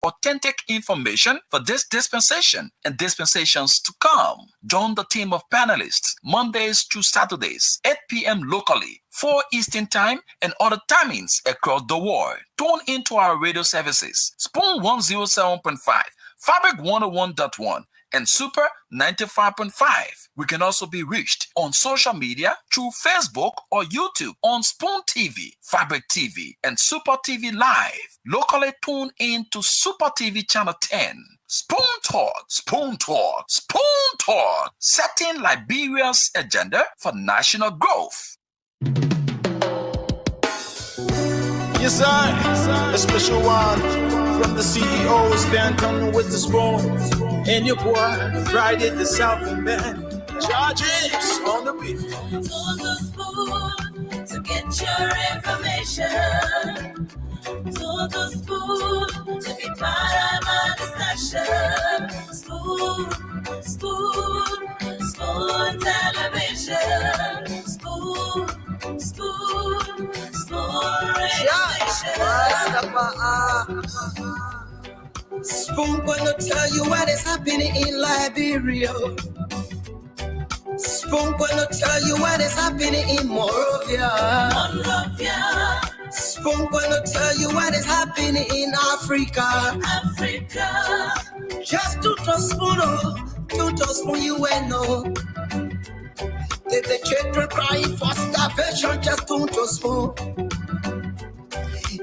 authentic information for this dispensation and dispensations to come. Join the team of panelists Mondays to Saturdays, 8 p.m. locally, 4 Eastern Time, and other timings across the world. Tune into our radio services, Spoon 107.5, Fabric 101.1, and Super 95.5. We can also be reached on social media through Facebook or YouTube on Spoon TV, Fabric TV, and Super TV Live. Locally tune in to Super TV Channel 10. Spoon Talk, Spoon Talk, Spoon Talk, setting Liberia's agenda for national growth. Yes, sir. A special one from the CEO, stand coming with the spoon. And your boy, Friday the Southern Band. Charges on the beat. To the spoon to get your information. To the spoon to be part of my discussion. Spoon, spoon, spoon television. Spoon, spoon, spoon radio station. Spoon gonna tell you what is happening in Liberia. Spoon gonna tell you what is happening in Monrovia. Spoon gonna tell you what is happening in Africa. Just to spoon you will know. If the children crying for starvation, just to spoon.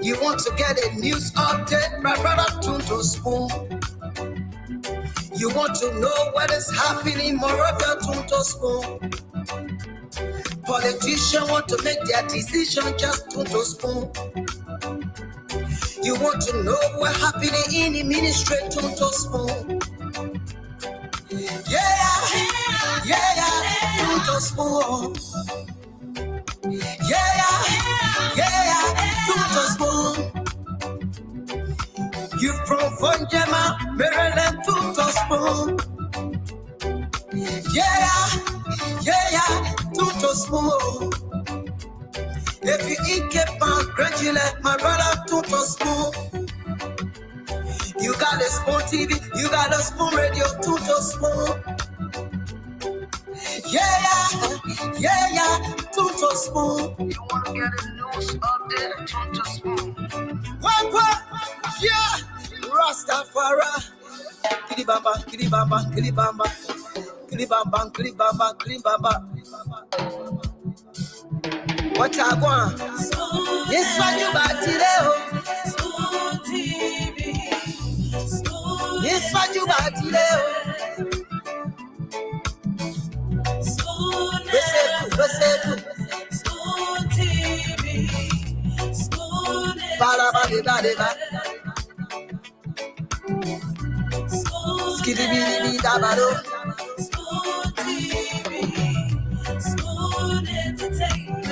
You want to get a news update, my brother, to spoon. You want to know what is happening, Moravia, to spoon. Politicians want to make their decision, just to spoon. You want to know what happening in the ministry, to spoon. Yeah, to spoon. Yeah, to spoon. You from Funjama, Maryland, to spoon. Yeah, to spoon. If you eat Cape Town, congratulate my brother, to spoon. You got a Spoon TV, you got a Spoon Radio, to spoon. Yeah, to spoon. You wanna get a news update, to spoon. What? Yeah, Rastafari. Kilibamba, kilibamba, kilibamba, kilibamba, kilibamba, kilibamba. What I want? Yes, what you got today? Spoon TV. Spoon. Yes, what you got today? Spoon TV, Spoon Spoon TV, Spoon Entertainment.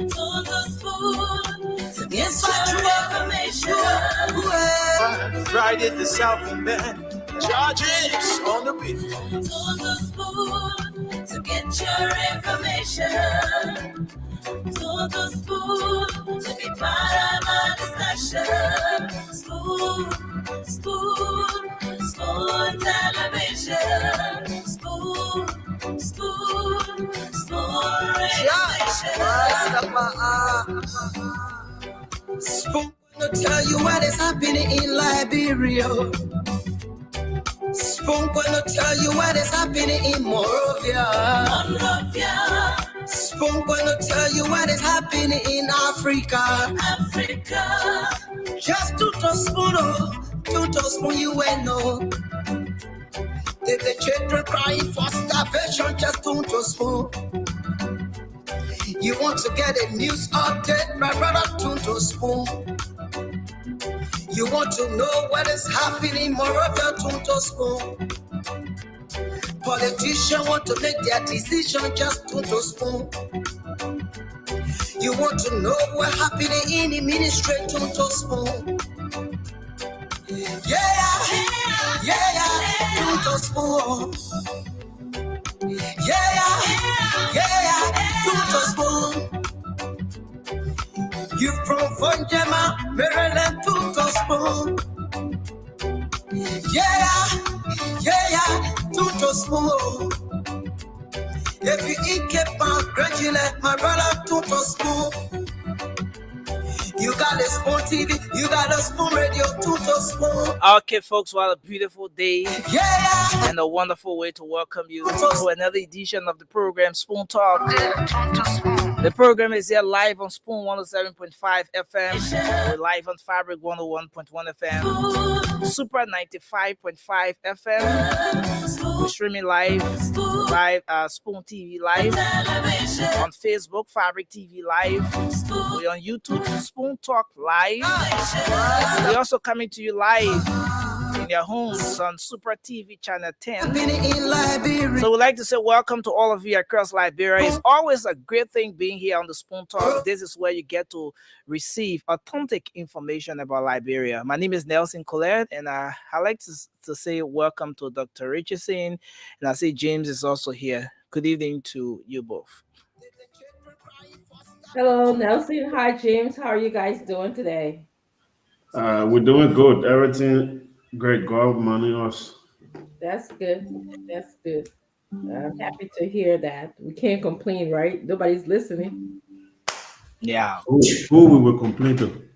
To the spoon to get your information. Friday the Southern Band. Charges on the beat. To the spoon to get your information. To the spoon to be part of my discussion. Spoon, spoon, spoon television. Spoon, spoon, spoon radio station. Spoon gonna tell you what is happening in Liberia. Spoon gonna tell you what is happening in Monrovia. Spoon gonna tell you what is happening in Africa. Just to spoon you will know. If the children crying for starvation, just to spoon. You want to get a news update, my brother, to spoon. You want to know what is happening, Moravia, to spoon. Politicians want to make their decision, just to spoon. You want to know what happening in the ministry, to spoon. Yeah. Tuto spoon. Yeah, Tuto spoon. You from Funjama, Maryland, Tuto spoon. Yeah, Tuto spoon. If you eat keep on gradually, my brother Tuto spoon. You got a spoon TV, you got a spoon radio, Tuto spoon. Okay, folks, what a beautiful day and a wonderful way to welcome you to another edition of the program Spoon Talk. The program is here live on Spoon 107.5 FM. We're live on Fabric 101.1 FM, Super 95.5 FM. We're streaming live, Spoon TV live, on Facebook, Fabric TV live. We're on YouTube, Spoon Talk live. We're also coming to you live in your homes on Super TV channel 10. So we'd like to say welcome to all of you across Liberia. It's always a great thing being here on the Spoon Talk. This is where you get to receive authentic information about Liberia. My name is Nelson Colette, and I like to say welcome to Dr. Richardson, and I see James is also here. Good evening to you both. Hello, Nelson. Hi, James. How are you guys doing today? We're doing good. Everything great. God money us. That's good. That's good. I'm happy to hear that. We can't complain, right? Nobody's listening. Yeah. Who we will complain to?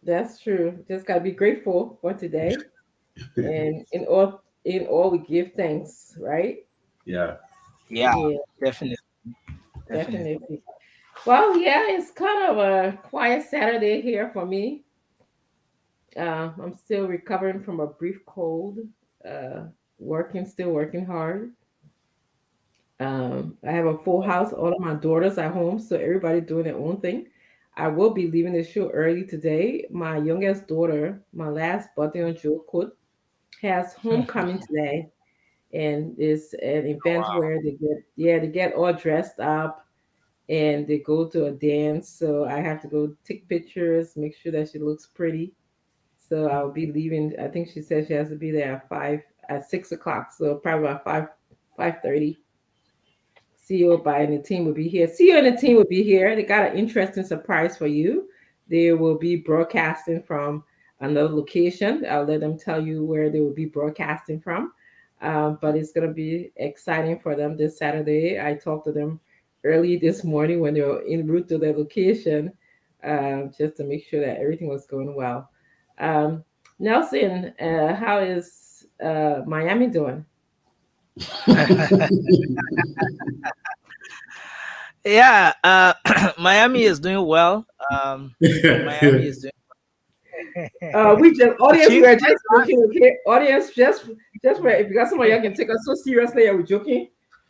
That's true. Just gotta be grateful for today, and in all we give thanks, right? Yeah. Yeah, Yeah, definitely. Well, yeah, it's kind of a quiet Saturday here for me. I'm still recovering from a brief cold. Uh, still working hard. I have a full house. All of my daughters are home, so everybody doing their own thing. I will be leaving the show early today. My youngest daughter, my last birthday on Joe Court, has homecoming today, and it's an event Wow. where they get all dressed up and they go to a dance. So I have to go take pictures, make sure that she looks pretty. So I'll be leaving. I think she said she has to be there at 6 o'clock. So probably about 5:30. CEO and the team will be here. CEO and the team will be here. They got an interesting surprise for you. They will be broadcasting from another location. I'll let them tell you where they will be broadcasting from. But it's going to be exciting for them this Saturday. I talked to them early this morning when they were en route to their location, just to make sure that everything was going well. Um, Nelson, how is Miami doing? Yeah, Miami is doing well. Miami is doing. We just audience, we Chief, are just joking, okay? Audience, just where because some of y'all can take us so seriously and we're joking.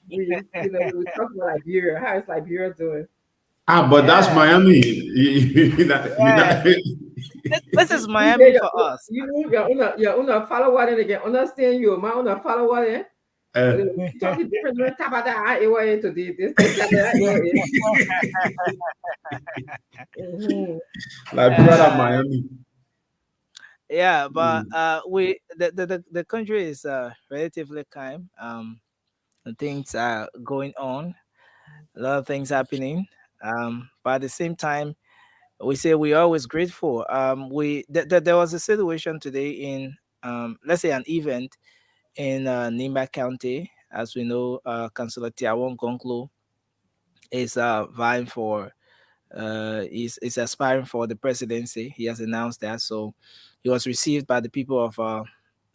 We talk about Liberia. How is Liberia doing? But that's Yeah, Miami. yeah. This is You Miami for us. your own follow what and again understand you, my own follow what uh, talking different tabada it way into this that Mhm. like brother Uh, Miami. yeah, but Mm. the country is relatively calm. Things are going on, a lot of things happening. But at the same time, we say we're always grateful. There was a situation today in let's say an event in Nimba County. As we know, Councillor Tiawon Gonklo is vying for is aspiring for the presidency. He has announced that. So he was received by the people of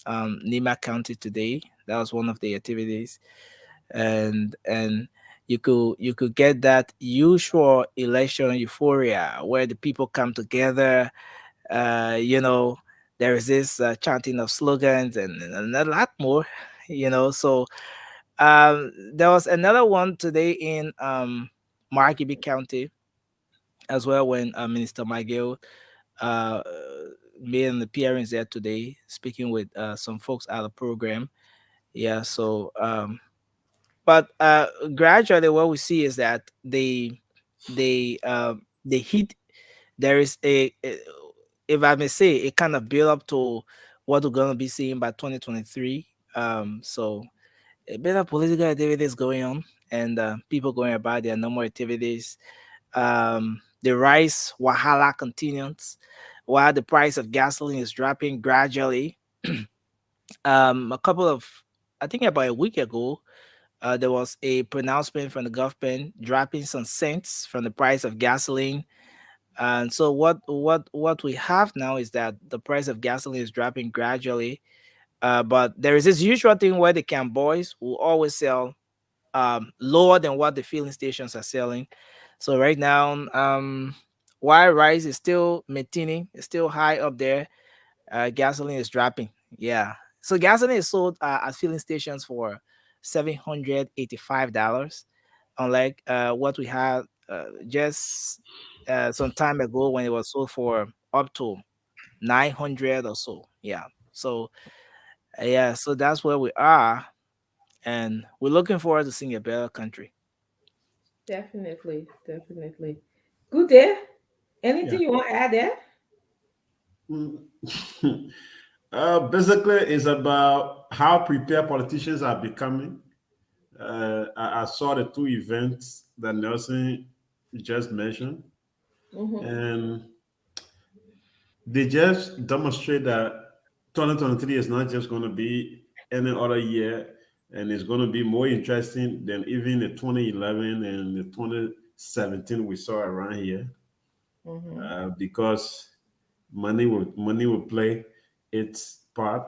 Nima County today. That was one of the activities, and you could get that usual election euphoria where the people come together. You know, there is this chanting of slogans and a lot more. So there was another one today in Margibi County as well when Minister Miguel uh, made an appearance there today, speaking with some folks at the program. Yeah, so but gradually, what we see is that they hit. There is if I may say, a kind of build up to what we're gonna be seeing by 2023. So a bit of political activities going on, and people going about their normal activities. The rice wahala continues, while the price of gasoline is dropping gradually. A couple of, I think about a week ago, there was a pronouncement from the government dropping some cents from the price of gasoline. And so what we have now is that the price of gasoline is dropping gradually. But there is this usual thing where the camp boys will always sell lower than what the filling stations are selling. So right now, while rice is still maintaining, it's still high up there, gasoline is dropping. Yeah. So gasoline is sold at filling stations for $785, unlike what we had just some time ago when it was sold for up to 900 or so. Yeah. So yeah, so that's where we are, and we're looking forward to seeing a better country. Definitely, definitely. Good day. Yeah. Anything you want to add there? Mm. Basically, it's about how prepared politicians are becoming. I saw the two events that Nelson just mentioned, Mm-hmm. and they just demonstrate that 2023 is not just going to be any other year, and it's going to be more interesting than even the 2011 and the 2017 we saw around here, Mm-hmm. because money will play its part.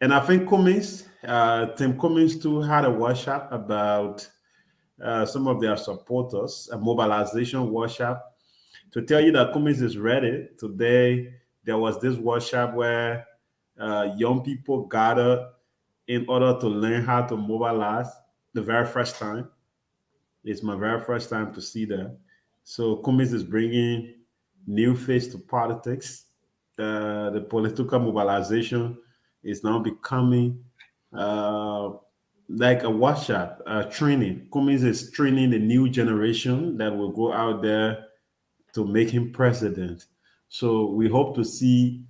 And I think Tim Cummings too had a workshop about some of their supporters, a mobilization workshop, to tell you that Cummings is ready. Today, there was this workshop where young people gathered in order to learn how to mobilize the very first time. It's my very first time to see that. So Cummings is bringing new face to politics. The political mobilization is now becoming uh, like a workshop, training. Cummings is training the new generation that will go out there to make him president. So we hope to see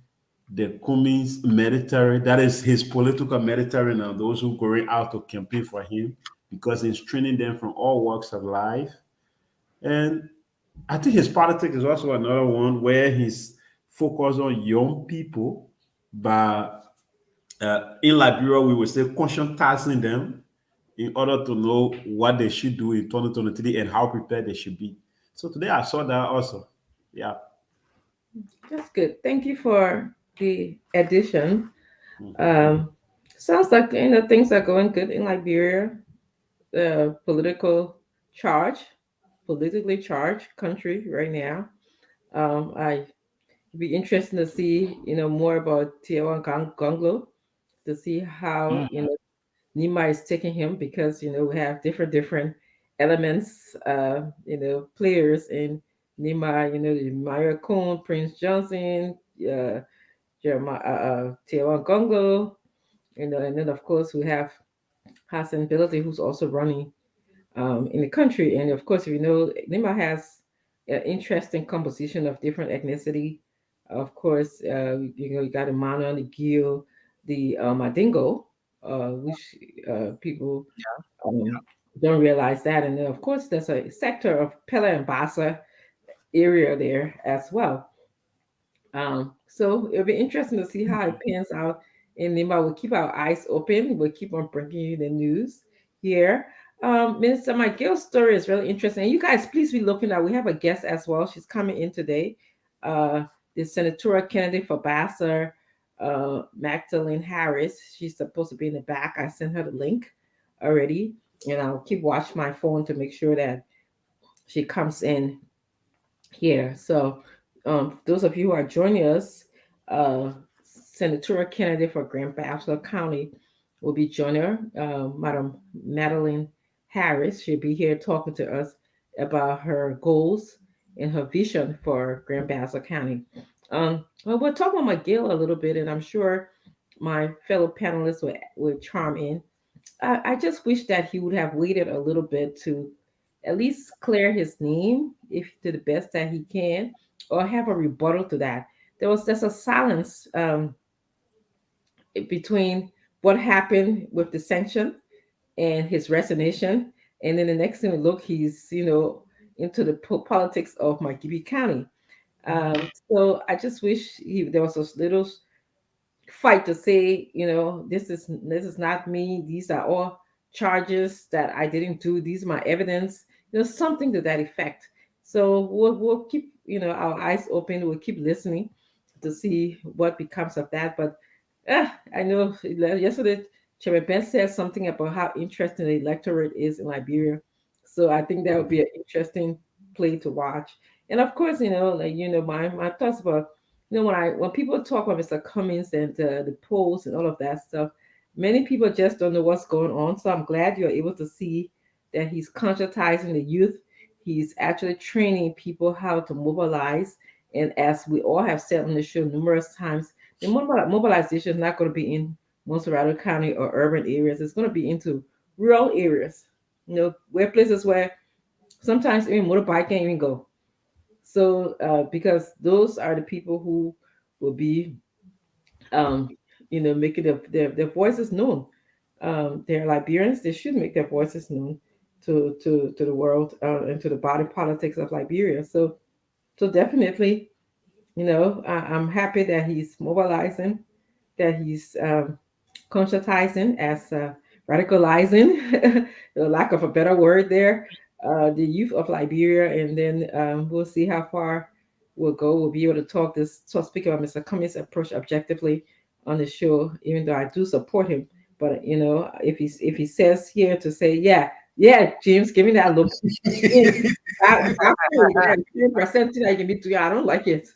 the Cummings military, that is his political military now, those who going out to campaign for him, because he's training them from all walks of life. And I think his politics is also another one where he's focused on young people, but in Liberia, we will say conscientizing them in order to know what they should do in 2023 and how prepared they should be. So today I saw that also. Yeah. That's good. Thank you for the addition. Mhm. Um, Sounds like things are going good in Liberia. Political charge, politically charged country right now. I it'd be interesting to see more about Tiawan Gonglo, to see how Mm. Nima is taking him, because we have different elements, players in Nima. The Mario Cohn, Prince Johnson, Jeremiah, Tiawan Gonglo, and then of course we have Hassan Bilati, who's also running in the country. And of course, Nima has an interesting composition of different ethnicity. Of course, you got Emmanuel, the Gil, the Madingo, which people um, don't realize that. And then, of course, there's a sector of Pella and Bassa area there as well. So it'll be interesting to see how it pans out in Lima. We'll keep our eyes open. We'll keep on bringing you the news here. Minister McGill's story is really interesting. And you guys, please be looking at. We have a guest as well. She's coming in today. Uh, the senatorial candidate for Vassar, Magdalene Harris. She's supposed to be in the back. I sent her the link already, and I'll keep watching my phone to make sure that she comes in here. So, those of you who are joining us, uh, senatorial candidate for Grand Bachelor County will be joining her, Madam Madeline Harris. She'll be here talking to us about her goals and her vision for Grand Bachelor County. Well, we'll talk about McGill a little bit, and I'm sure my fellow panelists will chime in. I just wish that he would have waited a little bit to at least clear his name, if to the best that he can, or have a rebuttal to that. There's a silence between what happened with the sanction and his resignation. And then the next thing we look, he's, into the politics of Margibi County. So I just wish there was a little fight to say, this is not me. These are all charges that I didn't do. These are my evidence. Something to that effect. So we'll keep our eyes open. We'll keep listening to see what becomes of that. But I know yesterday Chairman Ben said something about how interesting the electorate is in Liberia. So I think that would be an interesting play to watch. And of course, my thoughts about when people talk about Mr. Cummings and the polls and all of that stuff, many people just don't know what's going on. So I'm glad you're able to see that he's conscientizing the youth. He's actually training people how to mobilize. And as we all have said on the show numerous times, the mobilization is not going to be in Monserrado County or urban areas. It's going to be into rural areas, where places where sometimes even motorbike can't even go. So, because those are the people who will be, making their voices known. They're Liberians. They should make their voices known to the world and to the body politics of Liberia. So definitely, I'm happy that he's mobilizing, that he's conscientizing, as radicalizing, the lack of a better word there, the youth of Liberia, and then we'll see how far we'll go. We'll be able to speak about Mr. Cummings' approach objectively on the show, even though I do support him. But if he says here to say, yeah, James, give me that look. That 10% I can be to you. I don't like it.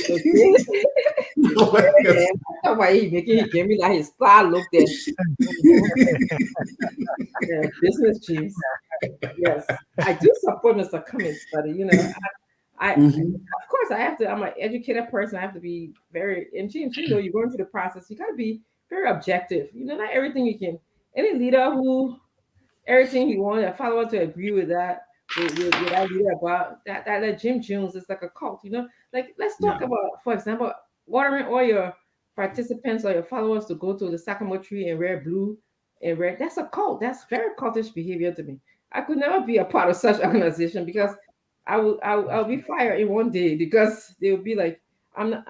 Okay. That's why he gave me like his star look there. Yeah, business James. Yes, I do support Mr. Cummings, but of course I have to. I'm an educated person. I have to be very. And James, you're going through the process. You got to be very objective. Not everything you can. Any leader who everything he wanted a follower to agree with that. With that leader about that Jim Jones is like a cult. Like let's talk about, for example, ordering all your participants or your followers to go to the sycamore tree and wear blue and red. That's a cult. That's very cultish behavior to me. I could never be a part of such organization because I'll be fired in one day because they will be like, I'm not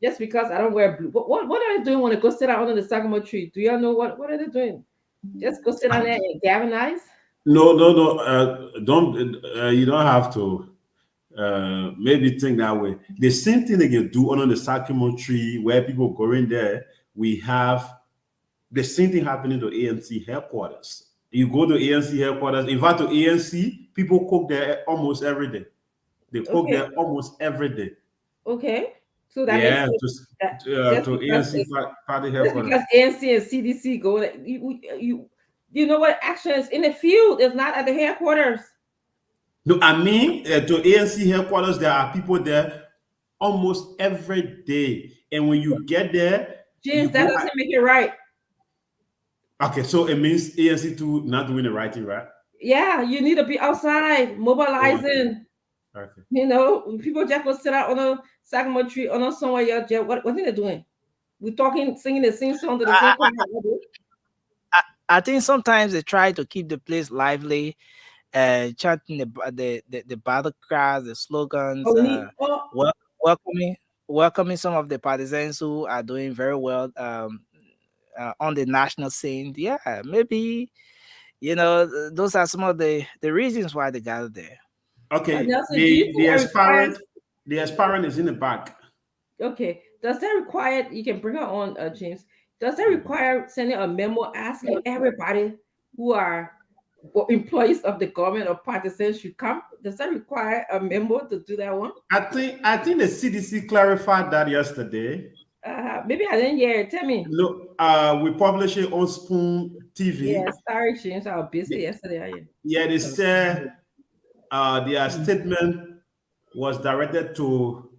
just because I don't wear blue. What are they doing when they go sit out under the sycamore tree? Do y'all know what are they doing? Just go sit down there and galvanize? No. Don't you don't have to maybe think that way. The same thing they can do under the sycamore tree where people go in there. We have the same thing happening to ANC headquarters. You go to ANC headquarters. In fact, to ANC, people cook there almost every day. They cook there almost every day. Okay. So that makes to ANC party headquarters. Because ANC and CDC go, you know what? Action is in the field. It's not at the headquarters. No, I mean to ANC headquarters, there are people there almost every day, and when you get there, James, that doesn't make it right. Okay, so it means ANC too not doing the right thing, right? Yeah, you need to be outside mobilizing. Okay. People just go sit out on a sycamore tree or somewhere. What are they doing? We're talking, singing the same song to the same song. I think sometimes they try to keep the place lively, chanting the battle cries, the slogans, welcoming some of the partisans who are doing very well on the national scene. Yeah, maybe those are some of the reasons why they gather there. Okay, the aspirant is in the back. Okay, does that require? You can bring her on, James. Does that require sending a memo asking everybody who are employees of the government or partisans should come? Does that require a memo to do that one? I think the CDC clarified that yesterday. Maybe I didn't hear it. Tell me. Look, we published it on Spoon TV. Yeah, sorry, James. I was busy yesterday. Yeah, they said their statement was directed to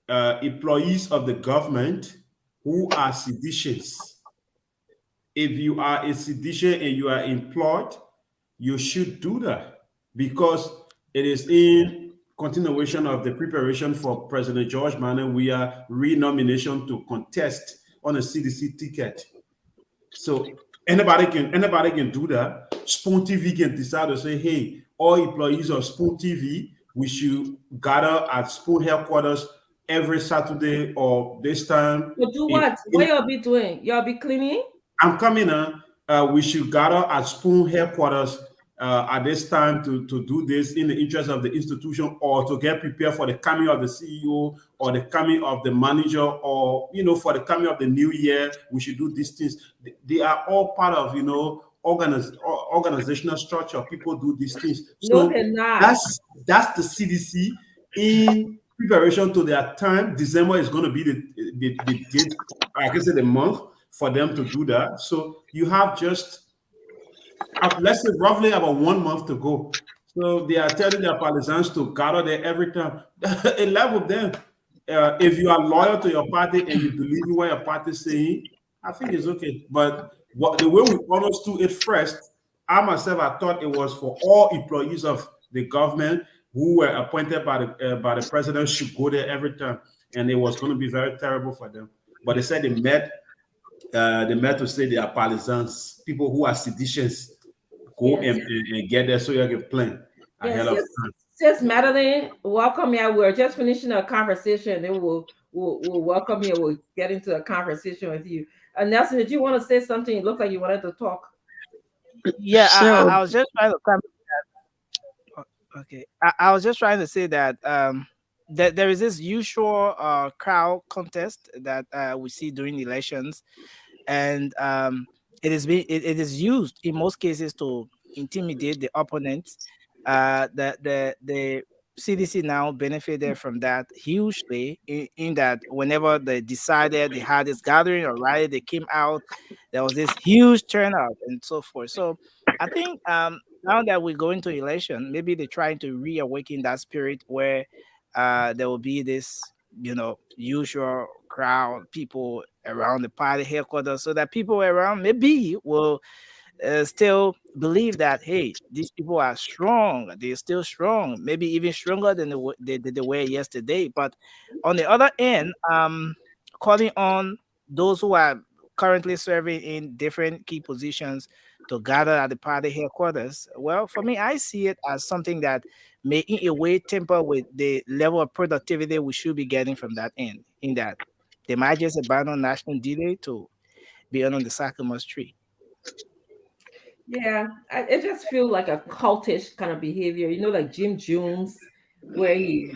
employees of the government who are seditious. If you are a sedition and you are employed, you should do that because it is in continuation of the preparation for President George Manneh. We are re-nomination to contest on a CDC ticket. So anybody can do that. Spoon TV can decide to say, hey, all employees of Spoon TV, we should gather at Spoon headquarters every Saturday or this time. So do what? What y'all be doing? Y'all be cleaning? I'm coming on. We should gather at Spoon headquarters at this time to do this in the interest of the institution, or to get prepared for the coming of the CEO, or the coming of the manager, or for the coming of the new year. We should do these things. They are all part of organizational structure. People do these things. No, So they're not. that's the CDC in preparation to their time. December is going to be the date, like I said, the month for them to do that. So you have just, let's say, roughly about 1 month to go. So they are telling their partisans to gather there every time. A level them. If you are loyal to your party and you believe in what your party is saying, I think it's okay. But the way we almost do it first, I myself, I thought it was for all employees of the government who were appointed by the president should go there every time, and it was going to be very terrible for them. But they said they met to say they are partisans, people who are seditious, go Yes. and get there so you can plan ahead of time. Sis Madeline, welcome you. We're just finishing a conversation. Then we'll welcome you. We'll get into a conversation with you. Nelson, did you want to say something? It looked like you wanted to talk. Yeah, So I was just trying to come. Okay, I was just trying to say that that there is this usual crowd contest that we see during elections, and it is used in most cases to intimidate the opponents. The CDC now benefited from that hugely in that whenever they decided they had this gathering or rally, they came out, there was this huge turnout and so forth. So I think now that we go into election, maybe they're trying to reawaken that spirit where there will be this, usual crowd, people around the party headquarters, so that people around maybe will still believe that, hey, these people are strong. They're still strong, maybe even stronger than they were yesterday. But on the other end, calling on those who are currently serving in different key positions to gather at the party headquarters. Well, for me, I see it as something that may in a way temper with the level of productivity we should be getting from that end, in that they might just abandon national D-Day to be on the Sycamore tree. Yeah, it just feels like a cultish kind of behavior, like Jim Jones, where he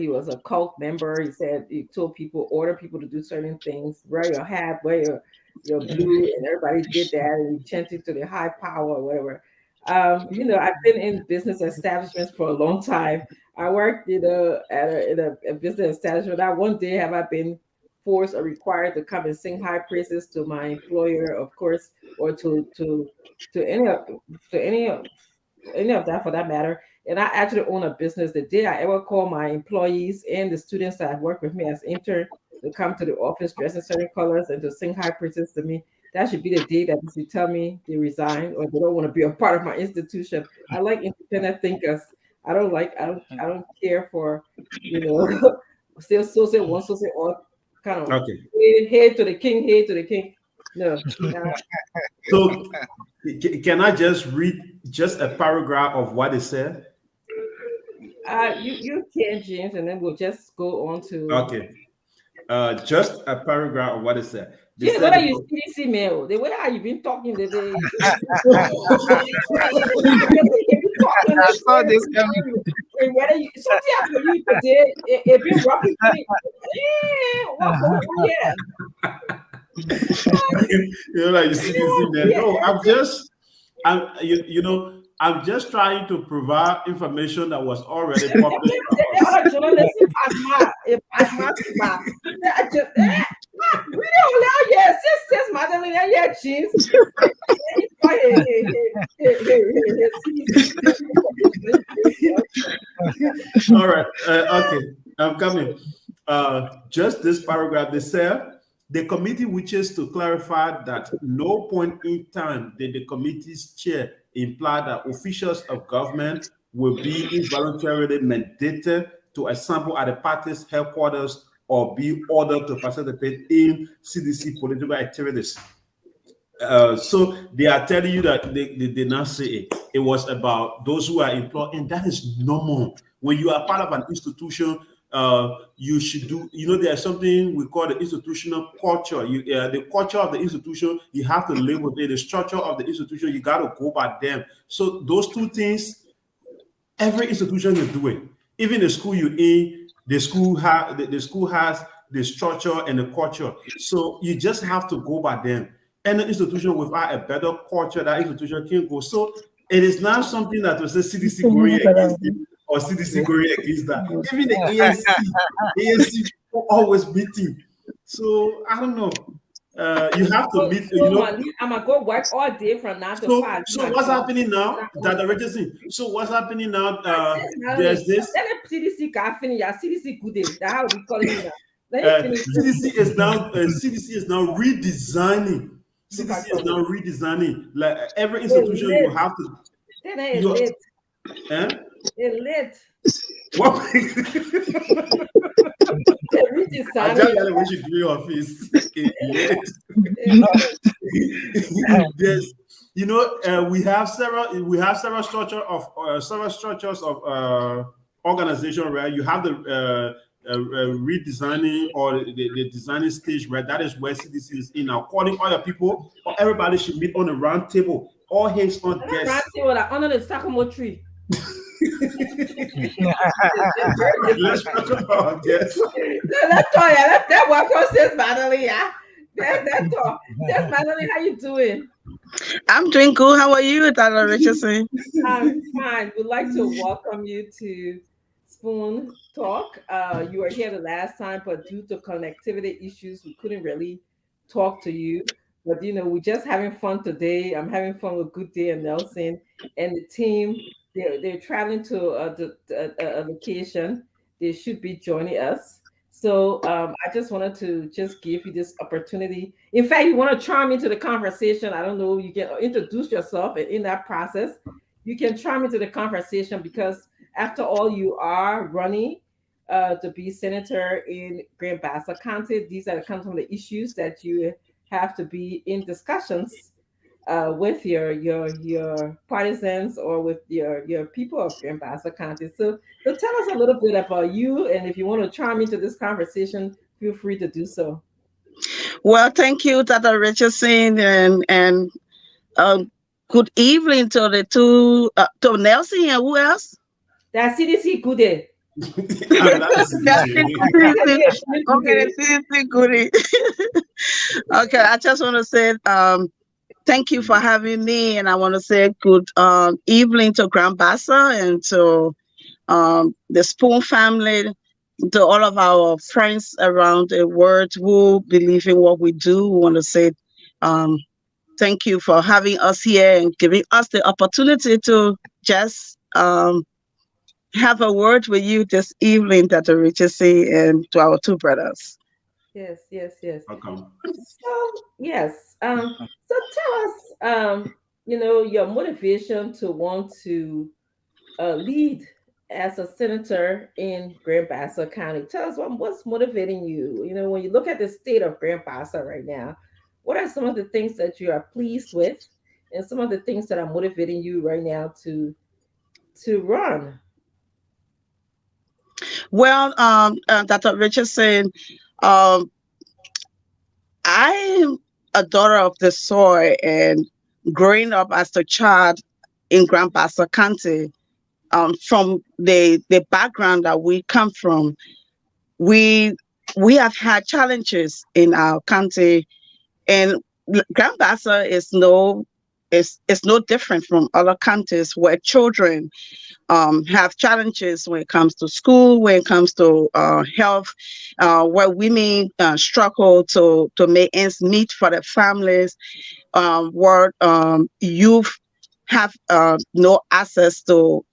was a cult member. He said he told people, order people to do certain things, wear your hat, wear your blue, and everybody did that, and he chanted to the high power or whatever. I've been in business establishments for a long time. I worked, at a business establishment. Not one day have I been forced or required to come and sing high praises to my employer, of course, or to any of that for that matter. And I actually own a business. The day I ever call my employees and the students that work with me as intern to come to the office dressed in certain colors and to sing high praises to me, that should be the day that they should tell me they resign or they don't want to be a part of my institution. I like independent thinkers. I don't care for, still so say one, so say all kind of head to the king. No. So can I just read just a paragraph of what it said? You can, James, and then we'll just go on to. Okay. Just a paragraph of what it said. Yeah, what are you CDC mail? The way how you been talking today. I saw this coming. Whether you something happened to you today, it been rocking to me. What's going on here? Like you see there. No, I'm just trying to provide information that was already published. Madeline, jeans. All right. Okay, I'm coming. Just this paragraph, they said, the committee wishes to clarify that no point in time did the committee's chair imply that officials of government will be involuntarily mandated to assemble at the party's headquarters or be ordered to participate in CDC political activities. So they are telling you that they did not say it. It was about those who are employed, and that is normal. When you are part of an institution, you should do. You know, there's something we call the institutional culture. The culture of the institution, you have to live with it. The structure of the institution, you got to go by them. So those two things, every institution is doing. Even the school you're in, the school has the structure and the culture. So you just have to go by them. Any institution without a better culture, that institution can go. So it is not something that was the CDC going against it or CDC going against that. Even the ANC always meeting. So I don't know. You have to meet. I'm gonna go work all day from 9 to 5. So what's happening now? That Richardson. So what's happening now? There's this. CDC got finished. CDC good day. That's how we call it now. CDC is now redesigning. CDC is now redesigning. Like every institution, you have to. Then it's lit. Eh? It's lit. What? Redesigning. I just when you do your face. Yes, we have several structures of organization, right? You have the redesigning or the designing stage, right? That is where CDC is in now. Calling all your people, or everybody should meet on a round table. All hands on desk. Round table like under the sycamore tree. Let's talk about yes. That work says Madeline, yeah. That's Madeline, how you doing? I'm doing good. How are you, Dr. Richardson? I'm fine. We'd like to welcome you to Spoon Talk. You were here the last time, but due to connectivity issues, we couldn't really talk to you. But we're just having fun today. I'm having fun with Good Day and Nelson and the team. They're traveling to a location. They should be joining us. So I just wanted to just give you this opportunity. In fact, you want to charm into the conversation. I don't know. You can introduce yourself, and in that process, you can charm into the conversation because after all, you are running to be senator in Grand Bassa County. These are some of the issues that you have to be in discussions with your partisans or with your people of Grand Bassa County. So tell us a little bit about you, and if you want to charm into this conversation, feel free to do so. Well, thank you, Dr. Richardson, and good evening to the two to Nelson and who else? That's CDC Good Day. Okay, I just want to say thank you for having me, and I want to say good evening to Grand Bassa and to the Spoon family, to all of our friends around the world who believe in what we do. We want to say thank you for having us here and giving us the opportunity to just have a word with you this evening, Dr. Richardson, and to our two brothers. Yes. Welcome. So yes. So tell us, your motivation to want to lead as a senator in Grand Bassa County. Tell us what's motivating you. When you look at the state of Grand Bassa right now, what are some of the things that you are pleased with, and some of the things that are motivating you right now to run? Well, Dr. Richardson, I'm a daughter of the soil, and growing up as a child in Grand Bassa County, from the background that we come from, we have had challenges in our county, and Grand Bassa is no different from other counties where children have challenges when it comes to school, when it comes to health, where women struggle to make ends meet for their families, where youth have no access to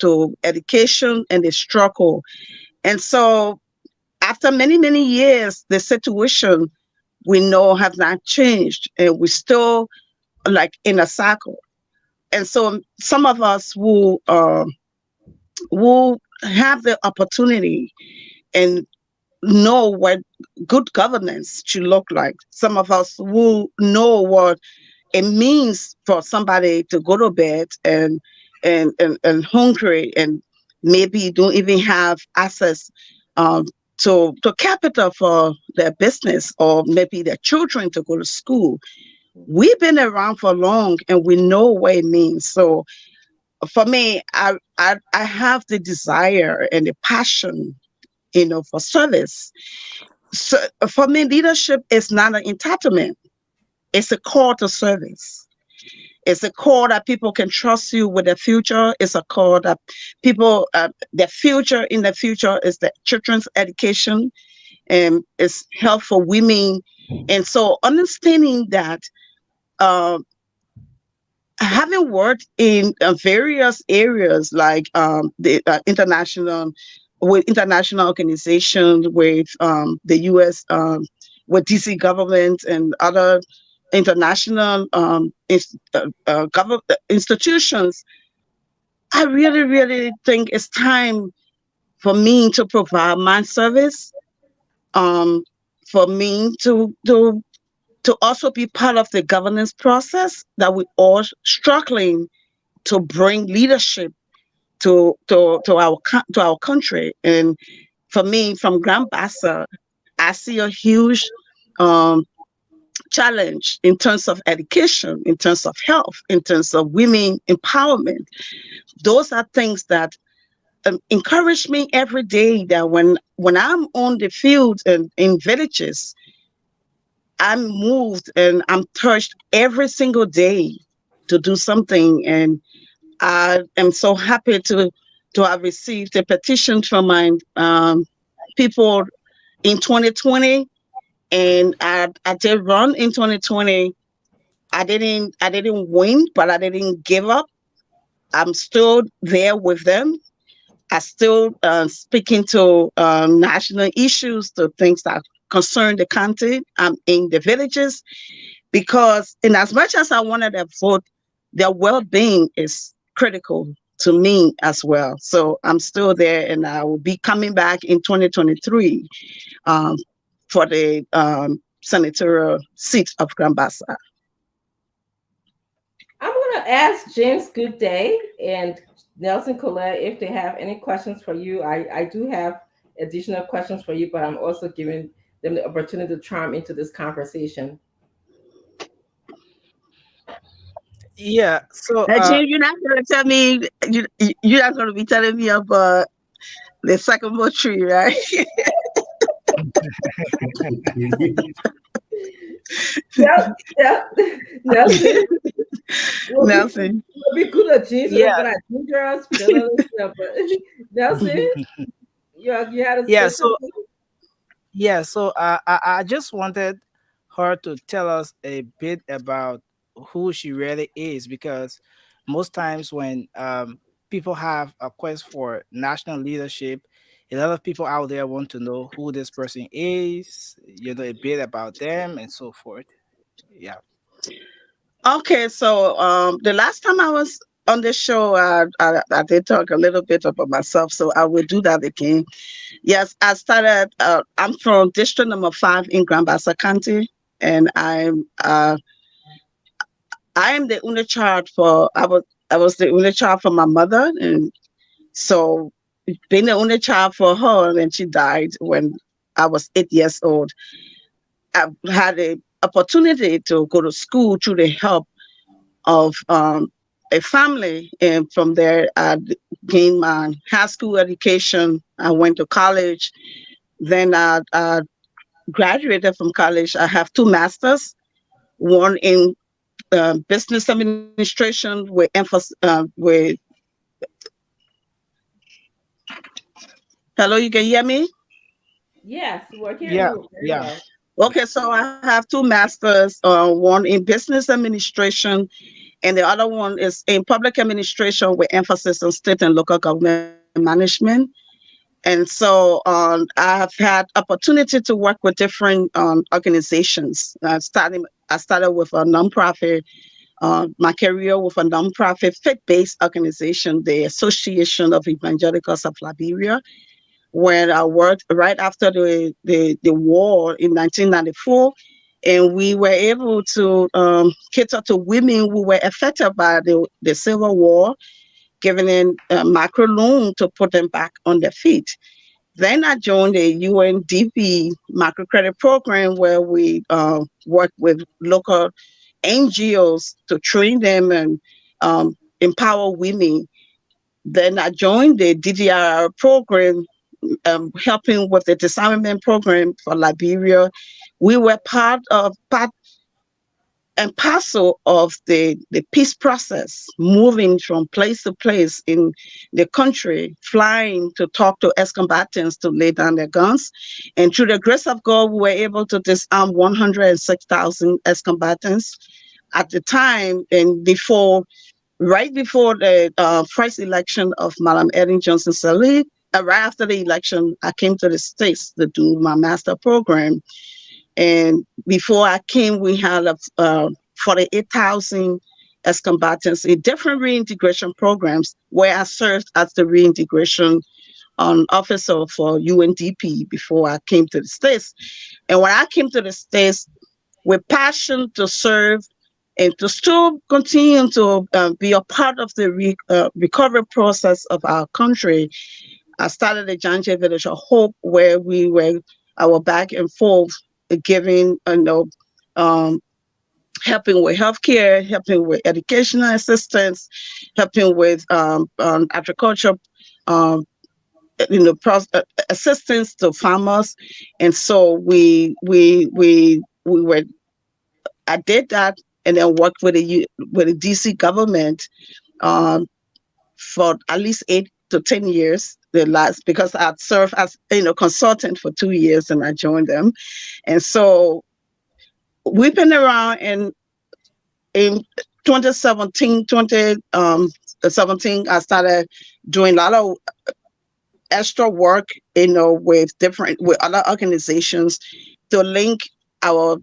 education, and they struggle. And so after many, many years, the situation we know have not changed, and we still like in a cycle. And so some of us will have the opportunity and know what good governance should look like. Some of us will know what it means for somebody to go to bed and hungry, and maybe you don't even have access um, to capital for their business, or maybe their children to go to school. We've been around for long and we know what it means. So for me, I have the desire and the passion, for service. So for me, leadership is not an entitlement. It's a call to service. It's a call that people can trust you with their future. It's a call that people, their future in the future is the children's education, and it's health for women. And so understanding that, uh, having worked in various areas like the international, with international organizations, with the U.S., with DC government and other international institutions, I really, really think it's time for me to provide my service. Um, for me to also be part of the governance process that we all struggling to bring leadership to our country. And for me, from Grand Bassa, I see a huge um, challenge in terms of education, in terms of health, in terms of women empowerment. Those are things that encourage me every day. That when I'm on the field and in villages, I'm moved and I'm touched every single day to do something. And I am so happy to have received a petition from my people in 2020, and I did run in 2020. I didn't win, but I didn't give up. I'm still there with them. I still speaking to national issues, to things that concern the country. I'm in the villages because, in as much as I wanted to vote, their well-being is critical to me as well. So I'm still there, and I will be coming back in 2023 um, for the senatorial seat of Grand Bassa. I'm going to ask James Goodday and Nelson Colette if they have any questions for you. I do have additional questions for you, but I'm also giving them the opportunity to chime into this conversation. Yeah. So Jim, you're not going to tell me, you're not going to be telling me about the sycamore tree, right? Yeah, yeah. Nelson. Nelson. It'll be good at James. yeah, But I ginger spell stuff. But Nelson, you had a yeah. say So something? yeah. So I just wanted her to tell us a bit about who she really is, because most times when people have a quest for national leadership, a lot of people out there want to know who this person is, a bit about them and so forth. Yeah. Okay, so the last time I was on the show, I did talk a little bit about myself, so I will do that again. Yes, I started. I'm from District Number 5 in Grand Bassa County, and I am the only child for I was the only child for my mother, and so being the only child for her, and she died when I was 8 years old. I had the opportunity to go to school through the help of a family, and from there I gained my high school education. I went to college. Then I graduated from college. I have two masters, one in business administration with emphasis with. Hello, you can hear me? Yes, we're hearing Yeah. you very Yeah. well. Okay, so I have two masters, one in business administration, and the other one is in public administration with emphasis on state and local government management. And so I have had opportunity to work with different organizations. I started with a nonprofit, my career with a nonprofit faith-based organization, the Association of Evangelicals of Liberia, when I worked right after the war in 1994. and we were able to cater to women who were affected by the Civil War, giving them microloan to put them back on their feet. Then I joined the UNDP microcredit program where we work with local NGOs to train them and empower women. Then I joined the DDR program, helping with the disarmament program for Liberia. We were part and parcel of the peace process, moving from place to place in the country, flying to talk to ex-combatants to lay down their guns. And through the grace of God, we were able to disarm 106,000 ex-combatants at the time. And right before the first election of Madam Ellen Johnson Sirleaf, right after the election, I came to the States to do my master program. And before I came, we had 48,000 ex-combatants in different reintegration programs where I served as the reintegration officer for UNDP before I came to the States. And when I came to the States, with passion to serve and to still continue to be a part of the recovery process of our country, I started the John Jay Village of Hope, where we were our back and forth, giving, helping with healthcare, helping with educational assistance, helping with agriculture, assistance to farmers. And so I did that, and then worked with the DC government for at least 8 to 10 years. Because I'd served as consultant for 2 years, and I joined them. And so we've been around, and in 2017, I started doing a lot of extra work, with other organizations to link our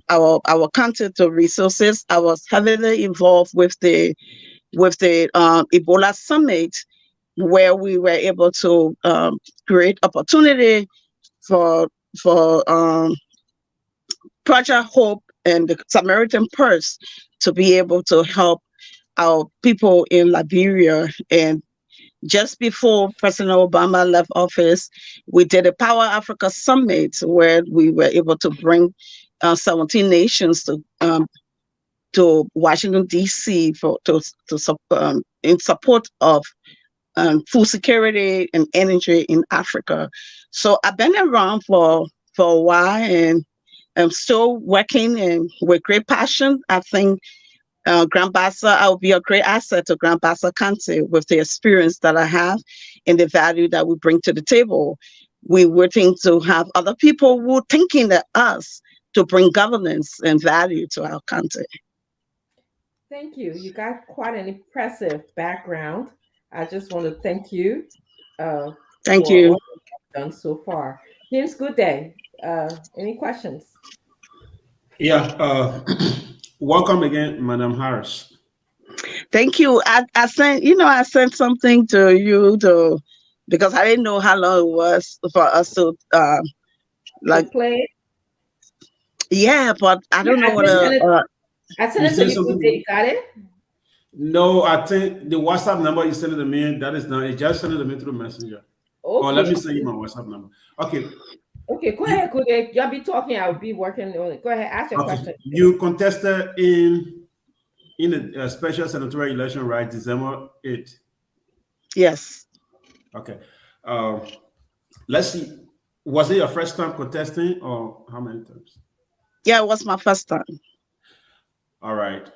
country to resources. I was heavily involved with the Ebola Summit, where we were able to create opportunity for Project Hope and the Samaritan Purse to be able to help our people in Liberia. And just before President Obama left office, we did a Power Africa Summit where we were able to bring 17 nations to Washington, D.C. in support of food security and energy in Africa. So I've been around for a while, and I'm still working and with great passion. I think Grand Bassa, I will be a great asset to Grand Bassa County with the experience that I have and the value that we bring to the table. We're working to have other people who are thinking of us to bring governance and value to our country. Thank you. You got quite an impressive background. I just want to thank you. Thank for you. all you've done so far. James, good day. Any questions? Yeah. Welcome again, Madam Harris. Thank you. I sent something to you because I didn't know how long it was for us to play. Yeah, but I don't know what I sent it to you. Good day. Got it? No, I think the WhatsApp number you sent it to me, that is not it. Just send it to me through Messenger. Okay. Or let me send you my WhatsApp number. Okay. Okay, go ahead, good day. You'll be talking, I'll be working on it. Go ahead, ask your question. You contested in a special senatorial election, right? December 8th. Yes. Okay. Let's see. Was it your first time contesting, or how many times? Yeah, it was my first time. All right.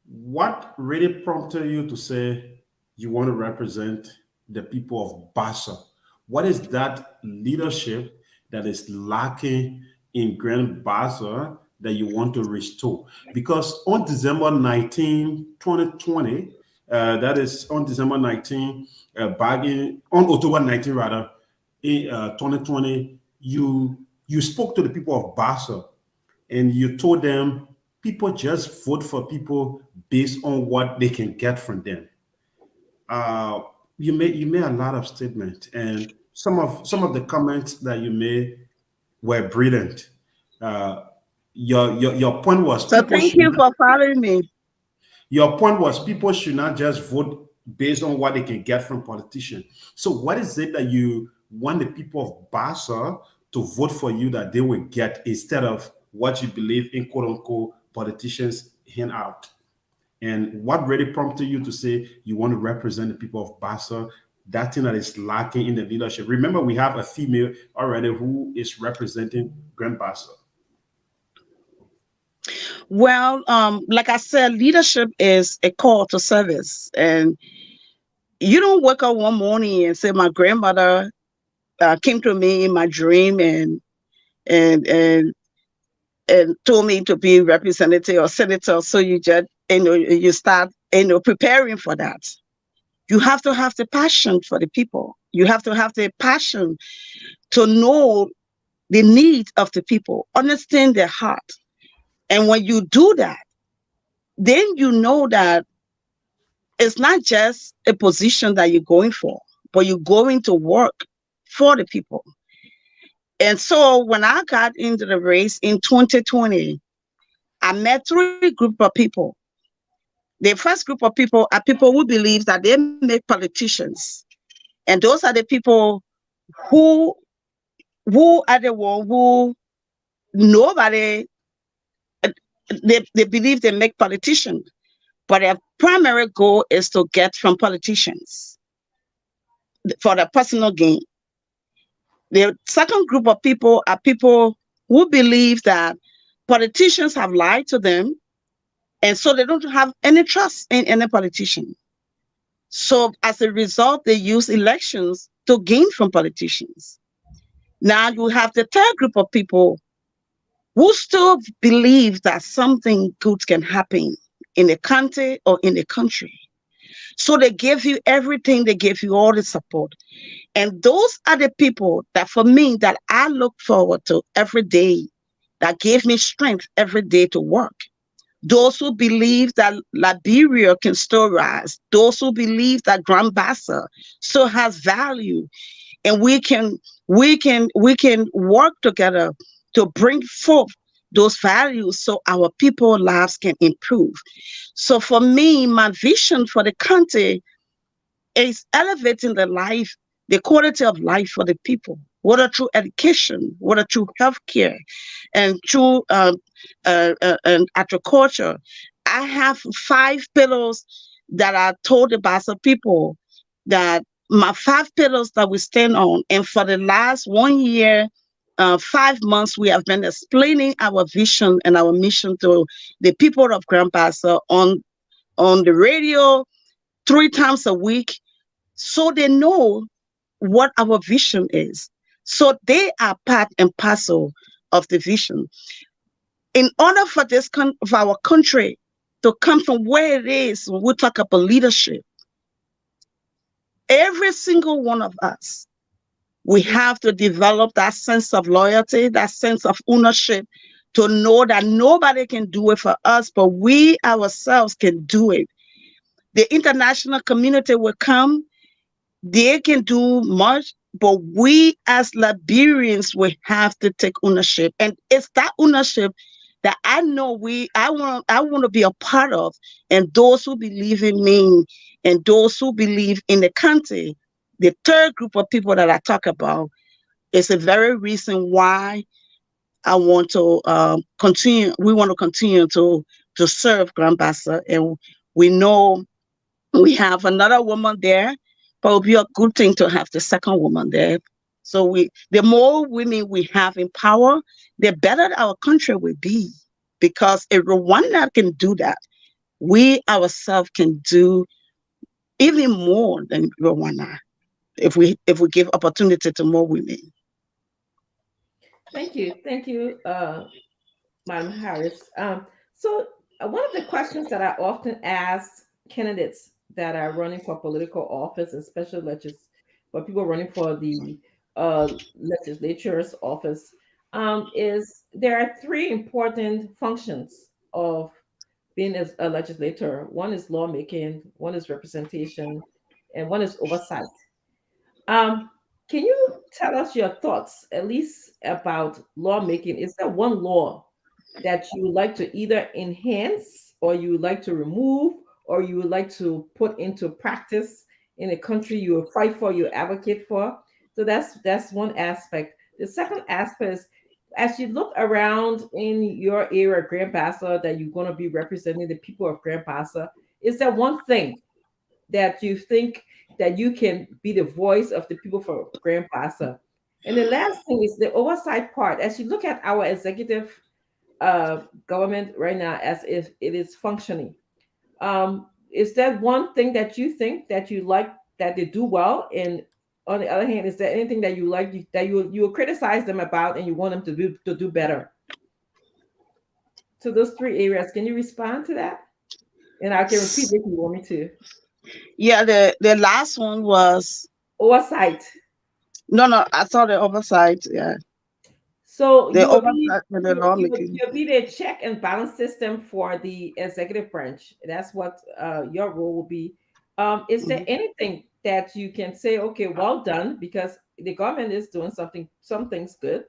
What really prompted you to say you want to represent the people of Bassa? What is that leadership that is lacking in Grand Bassa that you want to restore? Because on December 19, 2020, that is on December 19, on October 19 rather, in 2020, you spoke to the people of Bassa and you told them people just vote for people based on what they can get from them. You made a lot of statements, and some of the comments that you made were brilliant. your point was So people thank should you not, for following me. your point was people should not just vote based on what they can get from politicians. So what is it that you want the people of Bassa to vote for you that they will get instead of what you believe in quote unquote politicians hand out? And what really prompted you to say you want to represent the people of Bassa? That thing that is lacking in the leadership. Remember, we have a female already who is representing Grand Bassa. Well, like I said, leadership is a call to service, and you don't wake up one morning and say, "My grandmother came to me in my dream and and and told me to be representative or senator." So you just you start preparing for that. You have to have the passion for the people. You have to have the passion to know the needs of the people, understand their heart. And when you do that, then you know that it's not just a position that you're going for, but you're going to work for the people. And so when I got into the race in 2020, I met three group of people. The first group of people are people who believe that they make politicians. And those are the people who who are the one who nobody they believe they make politicians, but their primary goal is to get from politicians for their personal gain. The second group of people are people who believe that politicians have lied to them, and so they don't have any trust in any politician. So as a result, they use elections to gain from politicians. Now you have the third group of people who still believe that something good can happen in a country or in a country. So they give you everything, they give you all the support. And those are the people that for me that I look forward to every day, that give me strength every day to work. Those who believe that Liberia can still rise, those who believe that Grand Bassa still has value, and we can work together to bring forth those values so our people lives can improve. So for me, my vision for the country is elevating the quality of life for the people, whether through education, whether through healthcare, and through and agriculture. I have 5 pillars that I told the Bassa people that my 5 pillars that we stand on. And for the last 1 year, 5 months, we have been explaining our vision and our mission to the people of Grand Bassa on the radio 3 times a week, so they know what our vision is. So they are part and parcel of the vision. In order for for our country to come from where it is, when we talk about leadership, every single one of us, we have to develop that sense of loyalty, that sense of ownership, to know that nobody can do it for us, but we ourselves can do it. The international community will come, they can do much, but we as Liberians will have to take ownership. And it's that ownership that I know I want to be a part of. And those who believe in me and those who believe in the country, the third group of people that I talk about, is a very reason why I want to continue. We want to continue to serve Grand Bassa, and we know we have another woman there, but it would be a good thing to have the second woman there. So the more women we have in power, the better our country will be. Because if Rwanda can do that, we ourselves can do even more than Rwanda if we give opportunity to more women. Thank you, Madam Harris. One of the questions that I often ask candidates that are running for political office, especially for people running for the legislature's office, is there are three important functions of being as a legislator. One is lawmaking, one is representation, and one is oversight. Um, can you tell us your thoughts, at least about lawmaking? Is there one law that you would like to either enhance, or you would like to remove, or you would like to put into practice in a country you will fight for, you advocate for? So that's one aspect. The second aspect is, as you look around in your area, Grand Bassa, that you're going to be representing the people of Grand Bassa, is there one thing that you think that you can be the voice of the people for Grand Bassa? And the last thing is the oversight part. As you look at our executive government right now, as if it is functioning, is that one thing that you think that you like that they do well? And on the other hand, is there anything that you like that you will criticize them about and you want them to do better? So those three areas, can you respond to that? And I can repeat if you want me to. Yeah, the last one was Oversight. no, I saw the oversight. Yeah, So the you will be oversight with the lawmaking. you'll be the check and balance system for the executive branch. That's what your role will be. Is there Mhm. anything that you can say, okay, well done, because the government is doing some things good.